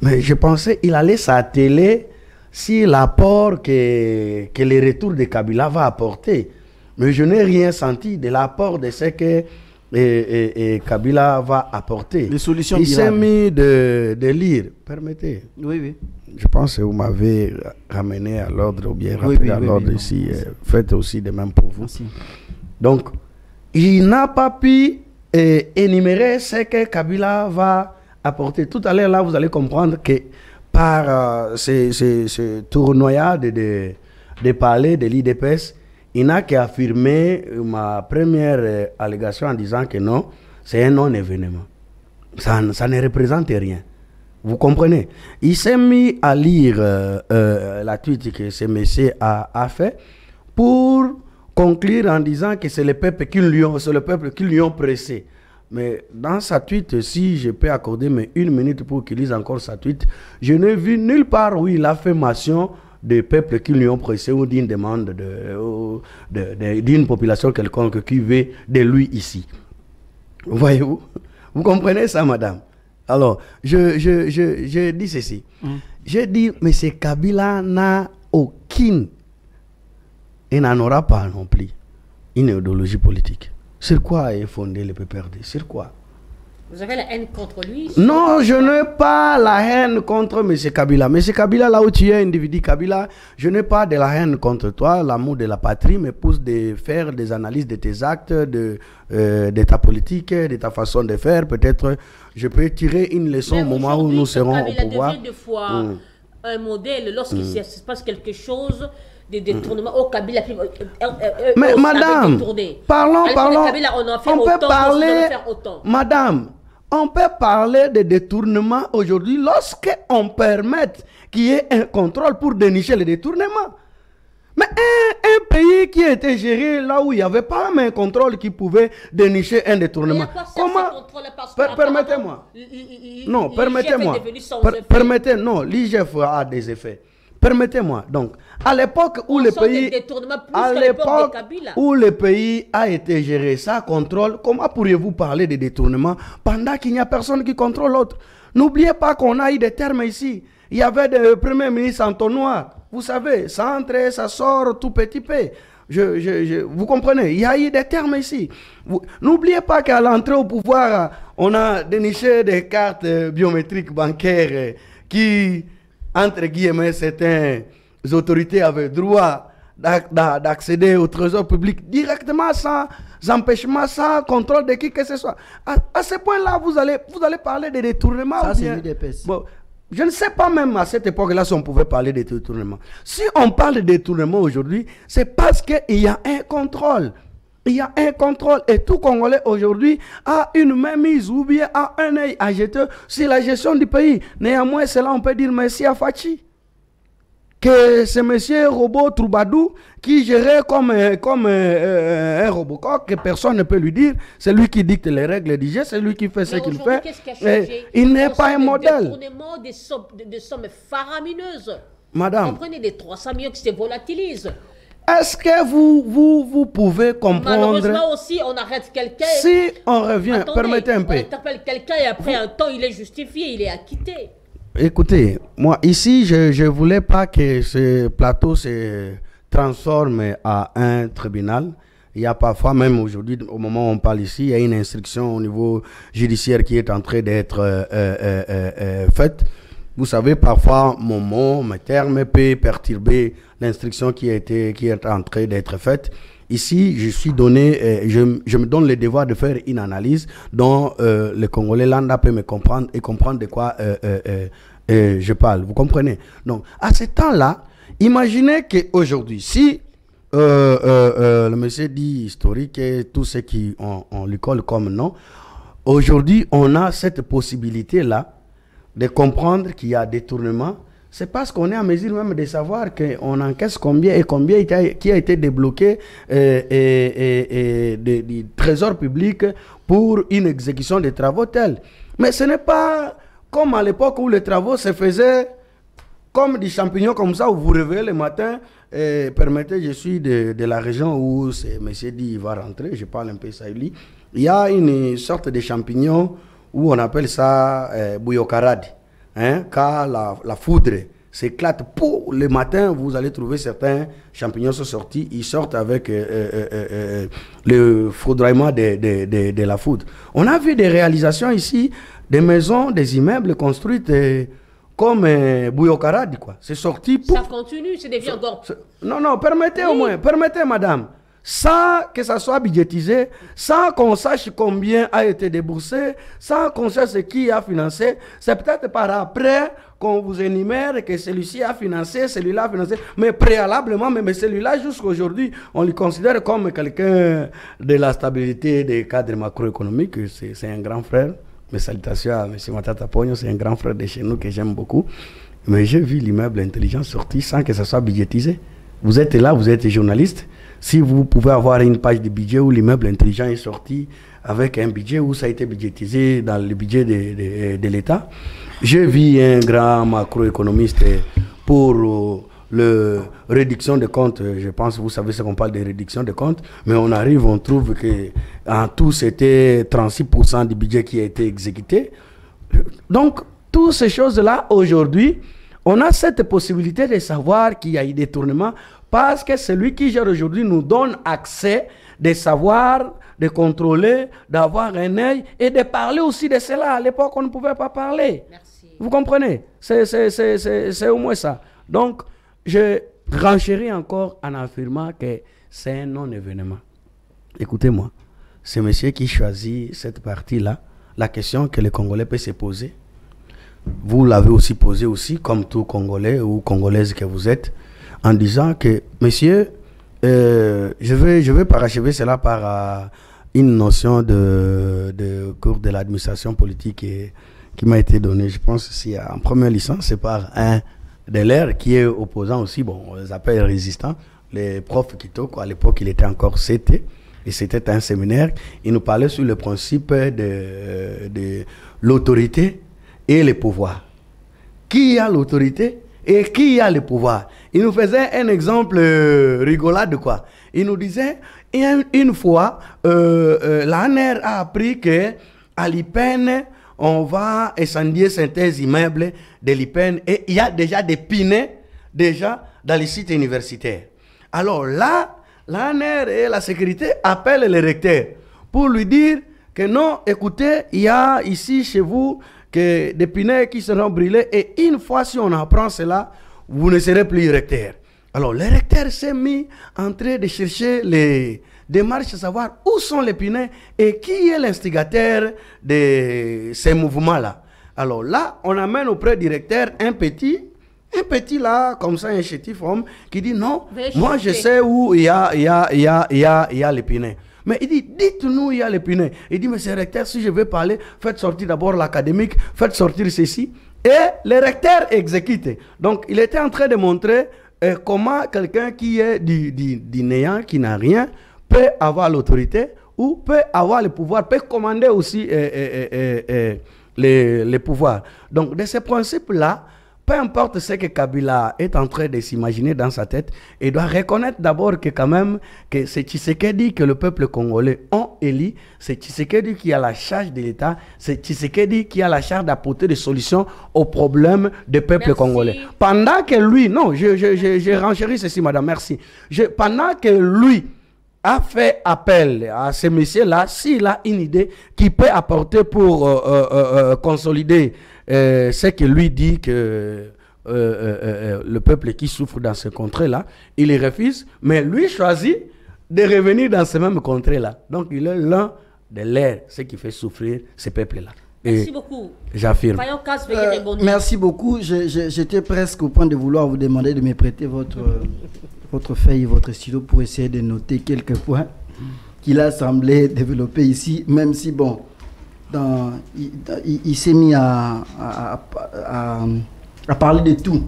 mais je pensais qu'il allait s'atteler sur l'apport que le retour de Kabila va apporter. Mais je n'ai rien senti de l'apport de ce que Kabila va apporter. Les solutions il s'est mis de lire. Permettez. Oui. Je pense que vous m'avez ramené à l'ordre ou bien rappelé à l'ordre ici. Faites aussi de même pour vous. Merci. Donc, il n'a pas pu énumérer ce que Kabila va apporter. Tout à l'heure, là, vous allez comprendre que par ce tournoyade de parler de l'IDPS, il n'a qu'à affirmer ma première allégation en disant que non, c'est un non-événement. Ça ne représente rien. Vous comprenez? Il s'est mis à lire la tweet que ce monsieur a fait pour conclure en disant que c'est le peuple qui lui ont pressé. Mais dans sa tweet, si je peux accorder une minute pour qu'il lise encore sa tweet, je n'ai vu nulle part où il a fait mention des peuples qui lui ont pressé ou d'une demande d'une population quelconque qui veut de lui ici. Voyez-vous? Vous comprenez ça, madame? Alors, je dis ceci. Je dis, mais Kabila n'a aucune, et n'en aura pas non plus, une idéologie politique. Sur quoi est fondé le PPRD? Sur quoi? Vous avez la haine contre lui? Non, je n'ai pas la haine contre M. Kabila. M. Kabila, là où tu es individu, Kabila, je n'ai pas de la haine contre toi. L'amour de la patrie me pousse de faire des analyses de tes actes, de ta politique, de ta façon de faire. Peut-être je peux tirer une leçon au moment où nous serons au pouvoir. Kabila devient des fois un modèle lorsqu'il se passe quelque chose. Des détournements au Kabila. Mais madame, parlons. Kabila, on peut parler, madame, on peut parler de détournements aujourd'hui lorsqu'on permet qu'il y ait un contrôle pour dénicher les détournements. Mais un pays qui était géré là où il n'y avait pas un contrôle qui pouvait dénicher un détournement. Comment? Permettez-moi. Non, permettez-moi. Non, l'IGF a des effets. Permettez-moi. Donc, à l'époque où le pays a été géré sans contrôle, comment pourriez-vous parler de détournement pendant qu'il n'y a personne qui contrôle l'autre? N'oubliez pas qu'on a eu des termes ici. Il y avait des premiers ministres entonnoirs. Vous savez, ça entre, ça sort tout petit peu. Vous comprenez? Il y a eu des termes ici. N'oubliez pas qu'à l'entrée au pouvoir, on a déniché des cartes biométriques bancaires qui, entre guillemets, certaines autorités avaient droit d'accéder au trésor public directement sans empêchement, sans contrôle de qui que ce soit. À ce point-là, vous allez parler de détournement. Ça, c'est l'UDPS. Bon, je ne sais pas même à cette époque-là si on pouvait parler de détournement. Si on parle de détournement aujourd'hui, c'est parce qu'il y a un contrôle. Il y a un contrôle et tout Congolais aujourd'hui a une mainmise ou bien a un œil à jeter sur la gestion du pays. Néanmoins, cela on peut dire merci à Fachi que c'est monsieur robot Troubadou qui gérait comme un Robocop, que personne ne peut lui dire. C'est lui qui dicte les règles du jeu, c'est lui qui fait ce qu'il fait. Il n'est pas un modèle. Des sommes faramineuses. Madame. Vous comprenez, des 300 millions qui se volatilisent. Est-ce que vous pouvez comprendre? Malheureusement aussi, on arrête quelqu'un. Si on revient, attendez, permettez un peu. On interpelle quelqu'un et après un temps, il est justifié, il est acquitté. Écoutez, moi ici, je ne voulais pas que ce plateau se transforme à un tribunal. Il y a parfois, même aujourd'hui, au moment où on parle ici, il y a une instruction au niveau judiciaire qui est en train d'être faite. Vous savez, parfois, mon mot, mes termes peut perturber l'instruction qui est en train d'être faite. Ici, je suis donné, je me donne le devoir de faire une analyse dont le Congolais lambda peut me comprendre et comprendre de quoi je parle. Vous comprenez? Donc, à ce temps-là, imaginez qu'aujourd'hui, si le monsieur dit historique et tout ce qui on lui colle comme nom, aujourd'hui, on a cette possibilité-là de comprendre qu'il y a détournement. C'est parce qu'on est en mesure même de savoir qu'on encaisse combien et combien qui a été débloqué du trésor public pour une exécution des travaux tels. Mais ce n'est pas comme à l'époque où les travaux se faisaient comme des champignons comme ça, où vous réveillez le matin. Permettez, je suis de la région où monsieur dit il va rentrer, je parle un peu saouli. Il y a une sorte de champignon où on appelle ça bouyokaradi. Hein, quand la foudre s'éclate, pour le matin, vous allez trouver certains champignons sont sortis, ils sortent avec le foudroiement de la foudre. On a vu des réalisations ici, des maisons, des immeubles construites comme bouyokaradi, quoi. C'est sorti pour... Ça continue, c'est devient encore... Non, permettez au moins, permettez madame. Sans que ça soit budgétisé, sans qu'on sache combien a été déboursé, sans qu'on sache qui a financé, c'est peut-être par après qu'on vous énumère que celui-ci a financé, celui-là a financé, mais préalablement, mais celui-là jusqu'à aujourd'hui, on le considère comme quelqu'un de la stabilité des cadres macroéconomiques. C'est un grand frère. Mes salutations à M. Matata Pogno, c'est un grand frère de chez nous que j'aime beaucoup. Mais j'ai vu l'immeuble intelligent sortir sans que ça soit budgétisé. Vous êtes là, vous êtes journaliste. Si vous pouvez avoir une page de budget où l'immeuble intelligent est sorti avec un budget où ça a été budgétisé dans le budget de l'État. J'ai vu un grand macroéconomiste pour la réduction de comptes. Je pense, vous savez ce qu'on parle de réduction de comptes, mais on arrive, on trouve que en tout c'était 36% du budget qui a été exécuté. Donc, toutes ces choses-là, aujourd'hui, on a cette possibilité de savoir qu'il y a eu des détournements parce que celui qui gère aujourd'hui nous donne accès de savoir, de contrôler, d'avoir un œil et de parler aussi de cela. À l'époque, on ne pouvait pas parler. Merci. Vous comprenez? C'est au moins ça. Donc, je renchéris encore en affirmant que c'est un non-événement. Écoutez-moi, c'est monsieur qui choisit cette partie-là. La question que les Congolais peuvent se poser, vous l'avez aussi posé aussi, comme tout Congolais ou Congolaise que vous êtes, en disant que, monsieur, je vais parachever cela par une notion de cours de l'administration politique qui m'a été donnée, je pense, ici en première licence, c'est par un de l'air qui est opposant aussi, bon, on les appelle résistants, les profs Kitoko, à l'époque il était encore CT, et c'était un séminaire, il nous parlait sur le principe de l'autorité et le pouvoir. Qui a l'autorité et qui a le pouvoir? Il nous faisait un exemple rigolade, quoi. Il nous disait, une fois, l'ANR a appris qu'à l'IPEN, on va incendier certains immeubles de l'IPEN et il y a déjà des pinets déjà dans les sites universitaires. Alors là, l'ANR et la sécurité appellent le recteur pour lui dire que non, écoutez, il y a ici chez vous que des pinets qui seront brûlés et une fois si on apprend cela, vous ne serez plus recteur. Alors le recteur s'est mis en train de chercher les démarches, savoir où sont les pinets et qui est l'instigateur de ces mouvements-là. Alors là, on amène auprès du recteur un petit là, comme ça, un chétif homme, qui dit non, moi je sais où il y a les pinets. Mais il dit, dites-nous, il y a les pinets. Il dit, mais c'est recteur, si je veux parler, faites sortir d'abord l'académique, faites sortir ceci. et le recteur exécute. Donc, il était en train de montrer comment quelqu'un qui est du néant, qui n'a rien, peut avoir l'autorité ou peut avoir le pouvoir, peut commander aussi les pouvoirs. Donc, de ces principes-là, peu importe ce que Kabila est en train de s'imaginer dans sa tête, il doit reconnaître d'abord que quand même, que c'est Tshisekedi que le peuple congolais ont élu, c'est Tshisekedi qui a la charge de l'État, c'est Tshisekedi qui a la charge d'apporter des solutions aux problèmes du peuple congolais. Pendant que lui, non, je renchéris ceci, madame, merci. Pendant que lui a fait appel à ce monsieur-là, s'il a une idée qui peut apporter pour consolider ce que lui dit que le peuple qui souffre dans ce contrée-là, il les refuse, mais lui choisit de revenir dans ce même contrée-là. Donc il est l'un de l'air, ce qui fait souffrir ce peuple-là. Merci beaucoup. J'affirme. Merci beaucoup. J'étais presque au point de vouloir vous demander de me prêter votre feuille, votre stylo pour essayer de noter quelques points qu'il a semblé développer ici, même si, bon, il s'est mis à parler de tout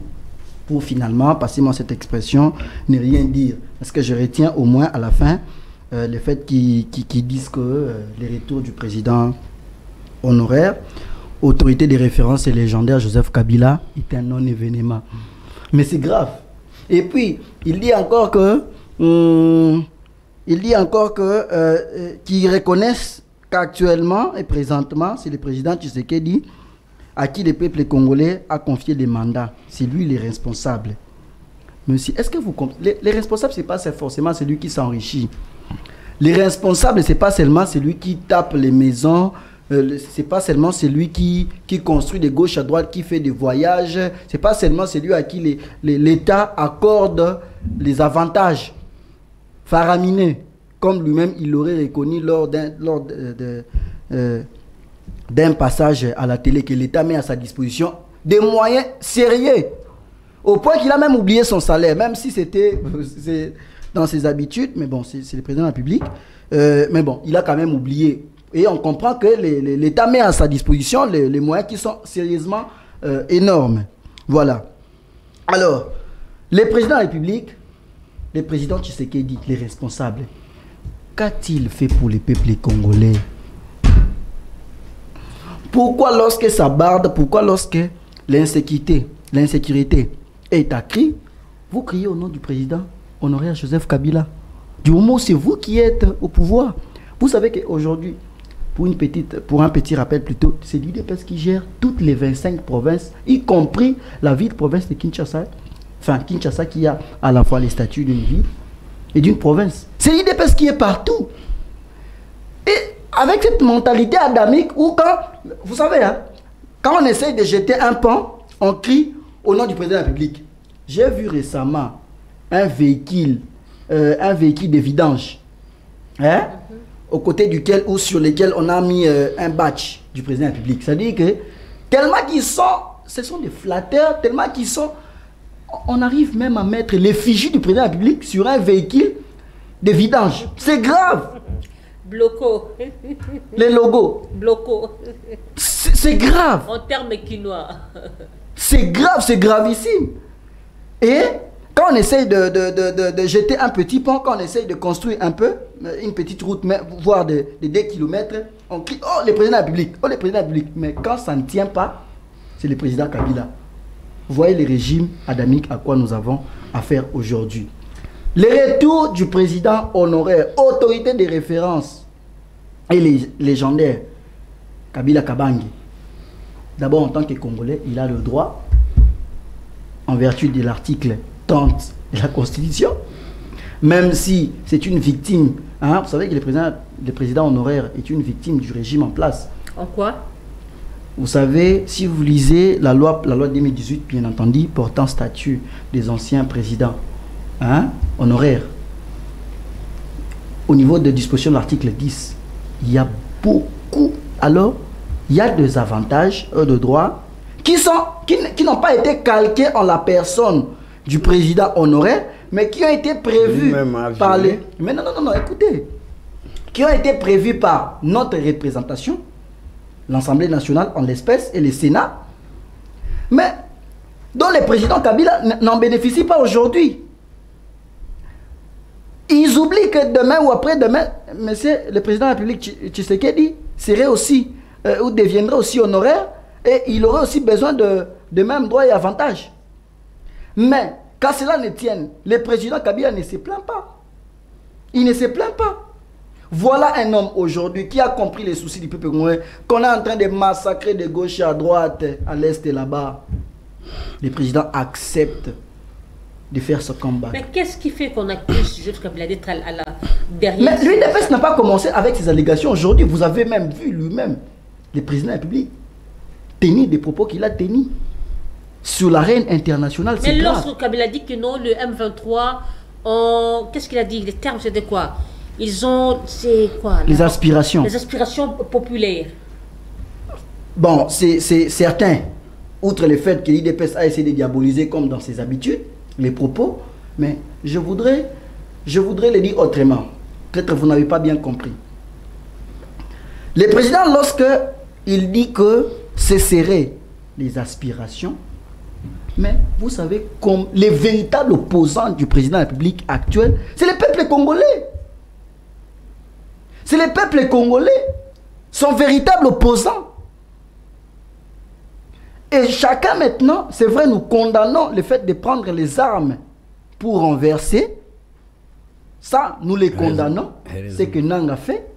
pour finalement, passez-moi cette expression, ne rien dire. Parce que je retiens au moins à la fin le fait qu'ils disent que les retours du président honoraire, autorité de référence et légendaire Joseph Kabila, est un non-événement. Mais c'est grave. Et puis, il dit encore que qu'ils reconnaissent qu'actuellement et présentement, c'est le président Tshisekedi à qui le peuple congolais a confié des mandats. C'est lui le responsable. Monsieur, est-ce que vous comprenez? Les responsables, ce n'est pas forcément celui qui s'enrichit. Les responsables, ce n'est pas seulement celui qui tape les maisons, c'est pas seulement celui qui construit de gauche à droite, qui fait des voyages, c'est pas seulement celui à qui l'État accorde les avantages faramineux, comme lui-même il l'aurait reconnu lors d'un passage à la télé, que l'État met à sa disposition des moyens sérieux, au point qu'il a même oublié son salaire, même si c'était dans ses habitudes, mais bon, c'est le président de la République, mais bon, il a quand même oublié. Et on comprend que l'État met à sa disposition les moyens qui sont sérieusement énormes. Voilà. Alors, le président de la République, le président Tshisekedi, les responsables, qu'a-t-il fait pour les peuples congolais? Pourquoi lorsque ça barde, pourquoi lorsque l'insécurité est à cri, vous criez au nom du président honoraire Joseph Kabila? Du moment où c'est vous qui êtes au pouvoir. Vous savez qu'aujourd'hui, pour un petit rappel plutôt, c'est l'UDPS qui gère toutes les 25 provinces, y compris la ville province de Kinshasa. Enfin, Kinshasa qui a à la fois les statuts d'une ville et d'une province. C'est l'UDPS qui est partout. Et avec cette mentalité adamique où quand, vous savez, hein, quand on essaye de jeter un pan, on crie au nom du président de la République. J'ai vu récemment un véhicule de vidange. Hein? Au côté duquel ou sur lequel on a mis un badge du président de la République. C'est-à-dire que tellement qu'ils sont, ce sont des flatteurs, tellement qu'ils sont, on arrive même à mettre l'effigie du président de la République sur un véhicule de vidange. C'est grave. Bloco. Les logos. Bloco. C'est grave. En termes quinois. C'est grave, c'est gravissime. Et quand on essaye de jeter un petit pont, quand on essaye de construire un peu, une petite route, voire de 2 kilomètres, on crie « Oh, le président de la République! Oh, le président de la République !» Mais quand ça ne tient pas, c'est le président Kabila. Vous voyez les régimes adamiques à quoi nous avons affaire aujourd'hui. Le retour du président honoraire, autorité de référence et légendaire, Kabila Kabange. D'abord, en tant que Congolais, il a le droit, en vertu de l'article 30 de la Constitution, même si c'est une victime, hein, vous savez que le président honoraire est une victime du régime en place. En quoi? Vous savez, si vous lisez la loi 2018, bien entendu, portant statut des anciens présidents, hein, honoraires, au niveau de disposition de l'article 10, il y a beaucoup, alors, il y a des avantages de droit qui n'ont pas été calqués en la personne du président honoraire, mais qui ont été prévus par les... Mais non, écoutez. Qui ont été prévus par notre représentation, l'Assemblée nationale en l'espèce et le Sénat, mais dont le président Kabila n'en bénéficie pas aujourd'hui. Ils oublient que demain ou après-demain, monsieur le président de la République Tshisekedi serait aussi, ou deviendrait aussi honoraire, et il aurait aussi besoin de mêmes droits et avantages. Mais, quand cela ne tienne, le président Kabila ne se plaint pas. Il ne se plaint pas. Voilà un homme aujourd'hui qui a compris les soucis du peuple congolais, qu'on est en train de massacrer de gauche à droite, à l'est et là-bas. Le président accepte de faire ce combat. Mais qu'est-ce qui fait qu'on accuse Joseph Kabila d'être derrière? Mais l'UDPS n'a pas commencé avec ces allégations aujourd'hui. Vous avez même vu lui-même, le président de la République, tenir des propos qu'il a tenus sur l'arène internationale. Mais lorsque Kabila dit que non, le M23, qu'est-ce qu'il a dit? Les termes, c'était quoi? Ils ont, c'est quoi? Les aspirations. Les aspirations populaires. Bon, c'est certain. Outre le fait que l'IDPS a essayé de diaboliser comme dans ses habitudes, les propos, mais je voudrais le dire autrement. Peut-être que vous n'avez pas bien compris. Le président, lorsque il dit que ce seraient les aspirations, mais vous savez, comme les véritables opposants du président de la République actuelle, c'est le peuple congolais. C'est le peuple congolais, son véritable opposant. Et chacun maintenant, c'est vrai, nous condamnons le fait de prendre les armes pour renverser. Ça, nous les condamnons. C'est que Nang a fait.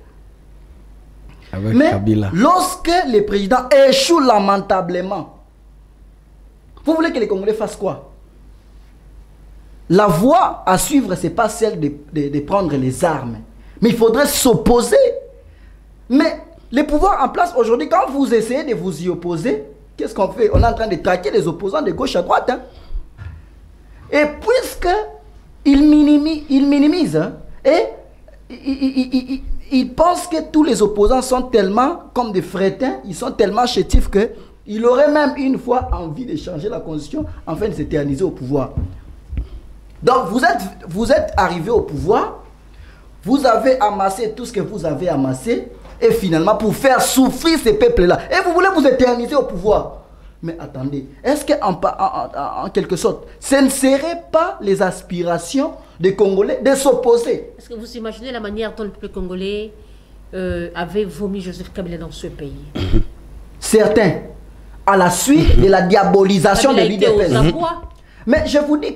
Avec mais Kabila. Lorsque le président échoue lamentablement, vous voulez que les Congolais fassent quoi? La voie à suivre, ce n'est pas celle de prendre les armes. Mais il faudrait s'opposer. Mais les pouvoirs en place aujourd'hui, quand vous essayez de vous y opposer, qu'est-ce qu'on fait? On est en train de traquer les opposants de gauche à droite. Hein? Et puisque ils minimisent, hein, et ils pensent que tous les opposants sont tellement comme des frétins, ils sont tellement chétifs qu'il aurait même une fois envie de changer la constitution afin de s'éterniser au pouvoir. Donc vous êtes arrivé au pouvoir, vous avez amassé tout ce que vous avez amassé, et finalement pour faire souffrir ces peuples-là. Et vous voulez vous éterniser au pouvoir. Mais attendez, est-ce qu'en quelque sorte, ce ne serait pas les aspirations des Congolais de s'opposer? Est-ce que vous imaginez la manière dont le peuple congolais avait vomi Joseph Kabila dans ce pays? Certains, à la suite de la diabolisation de l'UDPS. Mais je vous dis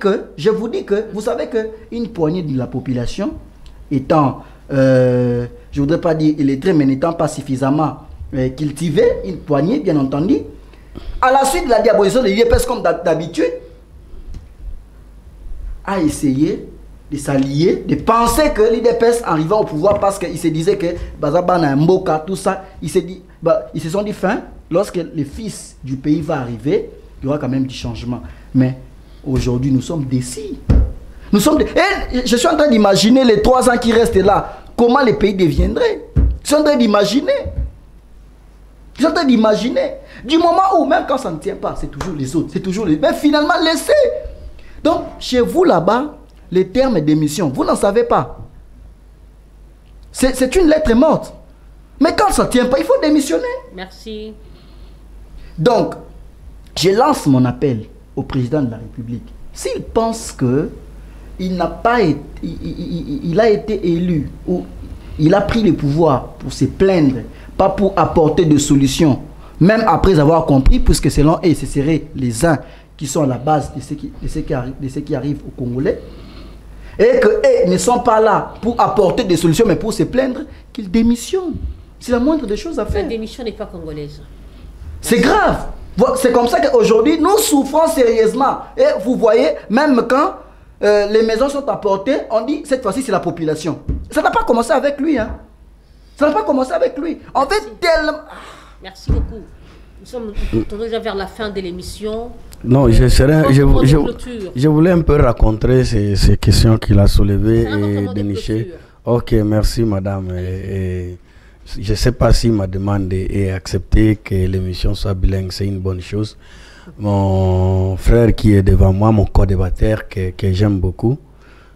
que, vous savez qu'une poignée de la population étant, je ne voudrais pas dire illettrée, mais n'étant pas suffisamment cultivée, une poignée bien entendu, à la suite de la diabolisation de l'UDPS comme d'habitude, a essayé de s'allier, de penser que l'UDPS arrivant au pouvoir parce qu'il se disait que Bazabana, Mboka, tout ça, ils se sont dit fin, lorsque le fils du pays va arriver, il y aura quand même du changement. Mais aujourd'hui, nous sommes décis. Et je suis en train d'imaginer les 3 ans qui restent là, comment le pays deviendrait. Je suis en train d'imaginer. Je suis en train d'imaginer. Du moment où, même quand ça ne tient pas, c'est toujours les autres, c'est toujours les... Mais finalement, laissez. Donc, chez vous là-bas, les termes d'émission, vous n'en savez pas. C'est une lettre morte. Mais quand ça ne tient pas, il faut démissionner. Merci. Donc, je lance mon appel au président de la République. S'il pense que il n'a pas été, il a été élu ou il a pris le pouvoir pour se plaindre, pas pour apporter des solutions, même après avoir compris, puisque selon eux, ce seraient les uns qui sont à la base de ce qui arrive aux Congolais, et qu'eux ne sont pas là pour apporter des solutions, mais pour se plaindre, qu'ils démissionnent. C'est la moindre des choses à faire. La démission n'est pas congolaise. C'est grave. C'est comme ça qu'aujourd'hui, nous souffrons sérieusement. Et vous voyez, même quand les maisons sont apportées, on dit, cette fois-ci, c'est la population. Ça n'a pas commencé avec lui. Hein. Ça n'a pas commencé avec lui. En fait, tellement... Merci beaucoup. Nous sommes déjà vers la fin de l'émission. Non, je voulais un peu raconter ces questions qu'il a soulevées et dénicher. Ok, merci madame. Je ne sais pas si ma demande est acceptée, que l'émission soit bilingue, c'est une bonne chose. Mon frère qui est devant moi, mon co-débatteur que j'aime beaucoup,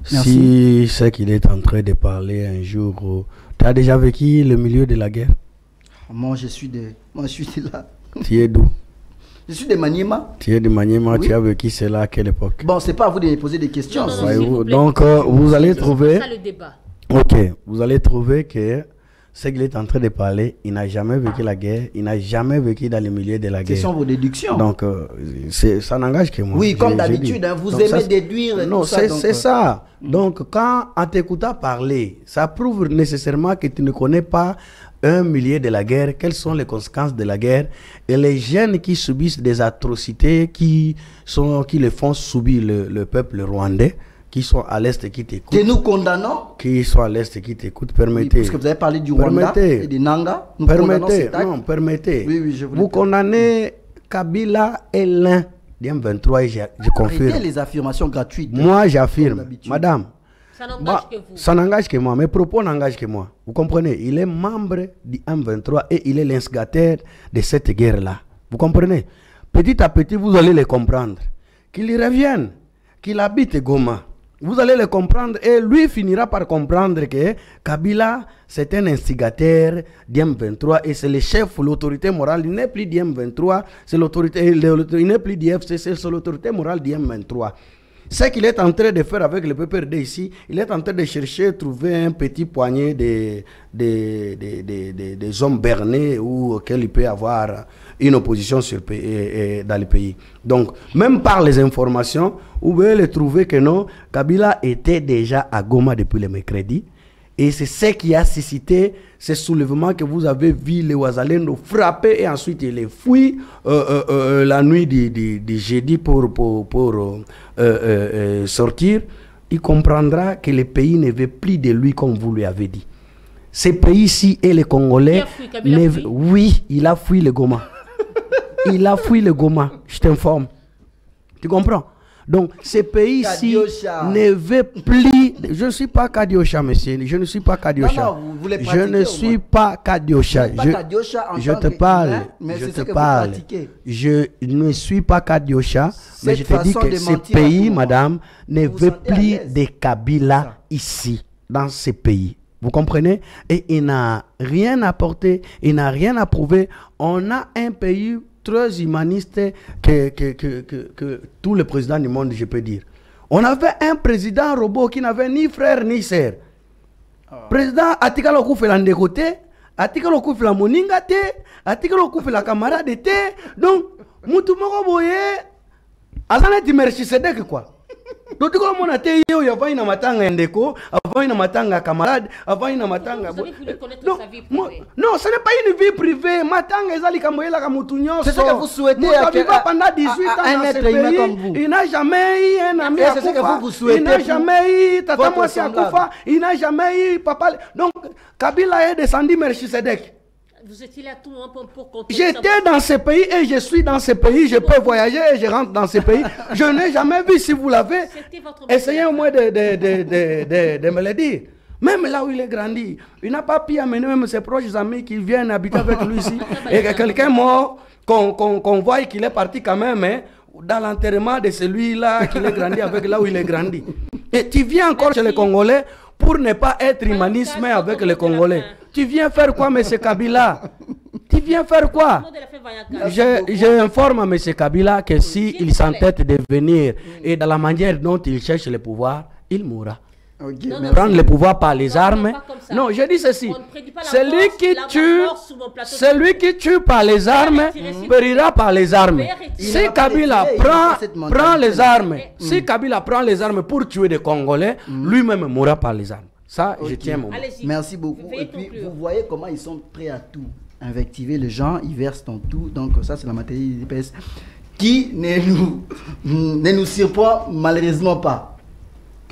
si c'est qu'il est en train de parler un jour, tu as déjà vécu le milieu de la guerre? Moi je suis de là. Tu es d'où? Je suis de Maniema. Tu es de Maniema, Oui. tu as vécu cela à quelle époque? Bon, c'est pas à vous de me poser des questions. Non, non, Voyez-vous, s'il vous plaît. donc, vous allez trouver... C'est ça le débat. Ok, vous allez trouver que ce qu'il est en train de parler, il n'a jamais vécu la guerre, il n'a jamais vécu dans le milieu de la Ce sont guerre. vos déductions. Donc, ça n'engage que moi. Oui, comme J'ai d'habitude, dit. hein, vous Donc, aimez ça, déduire et non, tout ça. c'est donc, c'est ça. Donc, quand en t'écoutant parler, ça prouve nécessairement que tu ne connais pas un milieu de la guerre, quelles sont les conséquences de la guerre, et les jeunes qui subissent des atrocités qui les font subir le peuple rwandais, qui sont à l'Est qui t'écoutent. Que nous condamnons. Qui sont à l'Est qui t'écoutent, Oui, permettez. parce que vous avez parlé du Rwanda Permettez. et des Nanga. Nous condamnons Permettez, cet acte. non, permettez. Oui, oui, je voulais vous condamnez Kabila et l'un d'M23 et je Arrêtez confirme. les affirmations gratuites. Moi, Comme j'affirme, d'habitude. madame, Ça n'engage bah, que vous. ça n'engage que moi, mes propos n'engagent que moi. Vous comprenez? Il est membre du M23 et il est l'instigateur de cette guerre-là. Vous comprenez? Petit à petit, vous allez le comprendre. Qu'il y revienne, qu'il habite Goma. Vous allez le comprendre et lui finira par comprendre que Kabila, c'est un instigateur d'M23 et c'est le chef, l'autorité morale. Il n'est plus d'M23, c'est l'autorité, il n'est plus d'FCC, c'est l'autorité morale d'M23. Ce qu'il est en train de faire avec le PPRD ici, il est en train de chercher, trouver un petit poignet des hommes bernés ou auxquels il peut avoir une opposition dans le pays. Donc, même par les informations, vous pouvez le trouver que non, Kabila était déjà à Goma depuis le mercredi. Et c'est ce qui a suscité ce soulèvement que vous avez vu les Ouazalendo frapper et ensuite il les fouille la nuit du jeudi pour sortir. Il comprendra que le pays ne veut plus de lui comme vous lui avez dit. Ce pays-ci et les Congolais... Il a fui, Kabila a fui. Oui, il a fui le Goma. Il a fui le Goma, je t'informe. Tu comprends? Donc, ce pays-ci Kadiocha. ne veut plus... Je ne suis pas Kadiocha, monsieur. Je ne suis pas Kadiocha. Non, non, vous voulez Je pratiquer ne au suis moins. pas Kadiocha. Vous n'êtes pas Kadiocha en Je tant te que parle. humain, mais Je c'est te ce que vous parle. pratiquez. Je ne suis pas Kadiocha. Mais Cette je te dis façon que de ce mentir à tout pays, moment, madame, ne vous veut sentez à plus l'aise. de Kabila Ça. ici, dans ce pays. Vous comprenez? Et il n'a rien apporté, il n'a rien à prouver. On a un pays très humaniste que tous les présidents du monde, je peux dire. On avait un président robot qui n'avait ni frère ni sœur. Président Atikalo Koufela Ndekote, Atikalo Koufela Moningate, Atikalo Koufela camarade te. Donc, Moutoumoko Boye, Azana Timerchi Sedek quoi. Donc, tu comprends, il y a une matanga ndeko, avant une matanga camarade, avant une matanga. Vous avez voulu connaître Non, sa vie privée. non, ce n'est pas une vie privée. Matanga ezali kamoyela kamutunyo. C'est ce que vous souhaitez Moto à vivant pendant 18 ans un dans ce être humain pays. comme vous. Il n'a jamais eu un ami Et à c'est ce que Koufa. vous souhaitez Il n'a pour jamais eu Tata votre Mwasi à semblable. Koufa. Il n'a jamais eu Papa. Donc, Kabila est descendu Melchisedek. Vous étiez là tout le monde pour compter. J'étais dans ce pays et je suis dans ce pays. Je peux voyager et je rentre dans ce pays. Je n'ai jamais vu, si vous l'avez, C'était votre essayez au moins de me le dire. Même là où il est grandi, il n'a pas pu amener même ses proches amis qui viennent habiter avec lui ici. Et que quelqu'un mort, qu'on voit qu'il est parti quand même, hein, dans l'enterrement de celui-là qu'il est grandi avec là où il est grandi. Et tu viens encore chez les Congolais pour ne pas être humaniste mais avec les Congolais. Tu viens faire quoi, M. Kabila? Tu viens faire quoi? J'informe à M. Kabila que s'il s'entête de venir et dans la manière dont il cherche le pouvoir, il mourra. Okay, Non, non, Prendre le pouvoir par les non, armes. pas comme ça. Non, je dis ceci. On ne prédit pas la Celui mort- qui la tue, mort sous mon plateau. celui qui tue par les armes, périra par les armes. Il Si n'a pas Kabila retiré, il n'a pas cette prend mentalité. les armes, si Kabila prend les armes pour tuer des Congolais, lui-même mourra par les armes. Ça, je Ok. tiens mon mot. Allez-y. Merci beaucoup. Veuillez Et puis, conclure. vous voyez comment ils sont prêts à tout invectiver les gens, ils versent dans tout. Donc, ça, c'est la matière épaisse qui ne nous surprend malheureusement pas.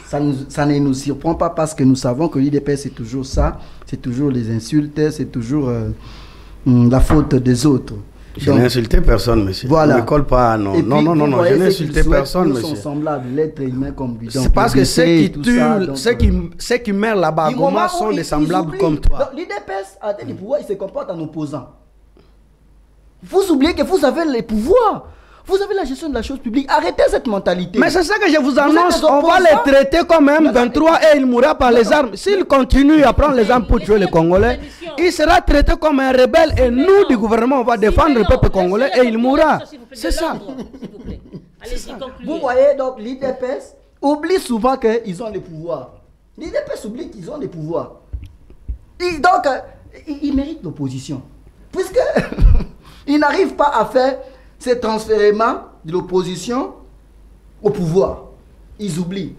Ça ne nous surprend pas parce que nous savons que l'IDPS, c'est toujours ça. C'est toujours les insultes, c'est toujours la faute des autres. Je n'ai insulté personne, monsieur. Voilà. Ne me colle pas, non. Et puis, Non, vous je voyez n'ai ce qu'ils insulté souhaitent personne, pour son monsieur. semblable, l'être humain comme lui. C'est Donc, parce le que ceux décès et qui tout tuent, ça, donc, ceux qui meurent là-bas à du moment Goma où sont ils des semblables oublient. comme toi. Donc, l'IDPS a des pouvoirs, il se comporte en opposant. Vous oubliez que vous avez les pouvoirs. Vous avez la gestion de la chose publique. Arrêtez cette mentalité. Mais c'est ça que je vous êtes annonce. des On va opposants. les traiter comme M23 et il mourra par les armes. S'il continue à prendre les armes pour tuer les Congolais, il sera traité comme un rebelle et nous, du gouvernement, on va défendre le peuple congolais et il mourra. C'est ça. Vous voyez, donc l'IDPS oublie souvent qu'ils ont le pouvoir. L'IDPS oublie qu'ils ont le pouvoir. Donc, ils méritent l'opposition. Puisqu'ils n'arrivent pas à faire ce transfèrement de l'opposition au pouvoir. Ils oublient.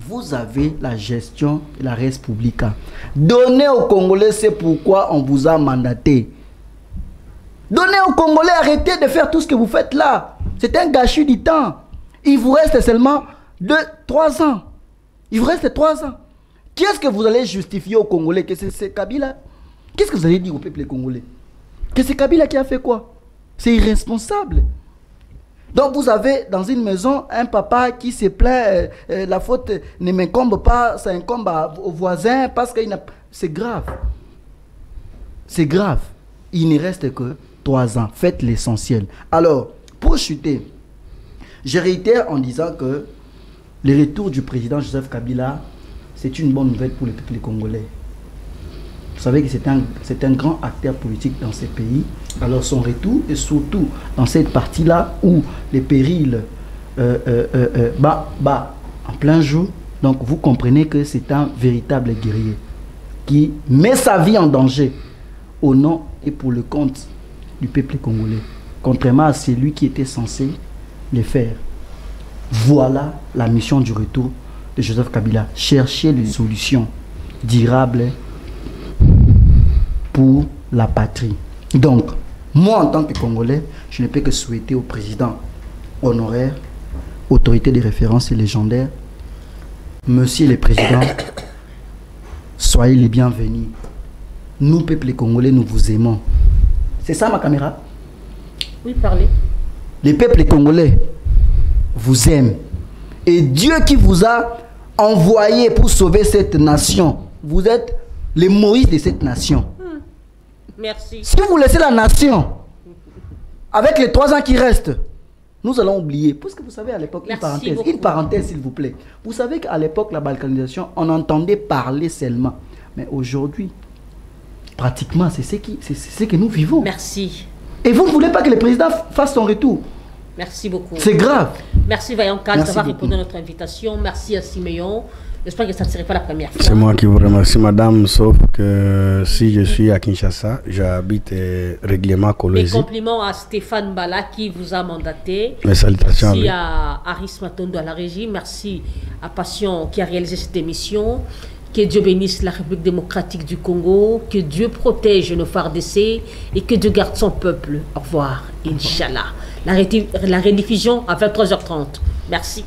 Vous avez la gestion de la res publica. Donnez aux Congolais, c'est pourquoi on vous a mandaté. Donnez aux Congolais, arrêtez de faire tout ce que vous faites là. C'est un gâchis du temps. Il vous reste seulement 3 ans. Il vous reste 3 ans. Qu'est-ce que vous allez justifier aux Congolais? Que c'est Kabila? Qu'est-ce que vous allez dire au peuple congolais? Que c'est Kabila qui a fait quoi? C'est irresponsable. Donc vous avez dans une maison un papa qui se plaint, la faute ne m'incombe pas, ça incombe au voisin parce que c'est grave. C'est grave. Il ne reste que 3 ans. Faites l'essentiel. Alors, pour chuter, je réitère en disant que le retour du président Joseph Kabila, c'est une bonne nouvelle pour le peuple congolais. Vous savez que c'est un grand acteur politique dans ces pays. Alors son retour, et surtout dans cette partie-là où les périls en plein jour, donc vous comprenez que c'est un véritable guerrier qui met sa vie en danger au nom et pour le compte du peuple congolais, contrairement à celui qui était censé le faire. Voilà la mission du retour de Joseph Kabila. Chercher des solutions durables pour la patrie. Donc, moi en tant que Congolais, je ne peux que souhaiter au président honoraire, autorité de référence et légendaire, monsieur le président, soyez les bienvenus. Nous, peuple congolais, nous vous aimons. C'est ça ma caméra? Oui, parlez. Les peuples congolais vous aiment. Et Dieu qui vous a envoyé pour sauver cette nation, vous êtes les Moïse de cette nation. Merci. Si vous laissez la nation, avec les 3 ans qui restent, nous allons oublier. Parce que vous savez, à l'époque, une parenthèse s'il vous plaît. Vous savez qu'à l'époque, la balkanisation, on entendait parler seulement. Mais aujourd'hui, pratiquement, c'est ce que nous vivons. Merci. Et vous ne voulez pas que le président fasse son retour. Merci beaucoup. C'est grave. Merci Vaillant Cal d'avoir répondu à notre invitation. Merci à Siméon. J'espère que ça ne serait pas la première fois. C'est moi qui vous remercie, madame, sauf que si je suis à Kinshasa, j'habite régulièrement à Kolwezi. Mes compliments à Stéphane Bala qui vous a mandaté. Mes salutations. Merci à Aris Matondo à la régie. Merci à Passion qui a réalisé cette émission. Que Dieu bénisse la République démocratique du Congo. Que Dieu protège nos FARDC et que Dieu garde son peuple. Au revoir, Inch'Allah. La rediffusion à 23h30. Merci.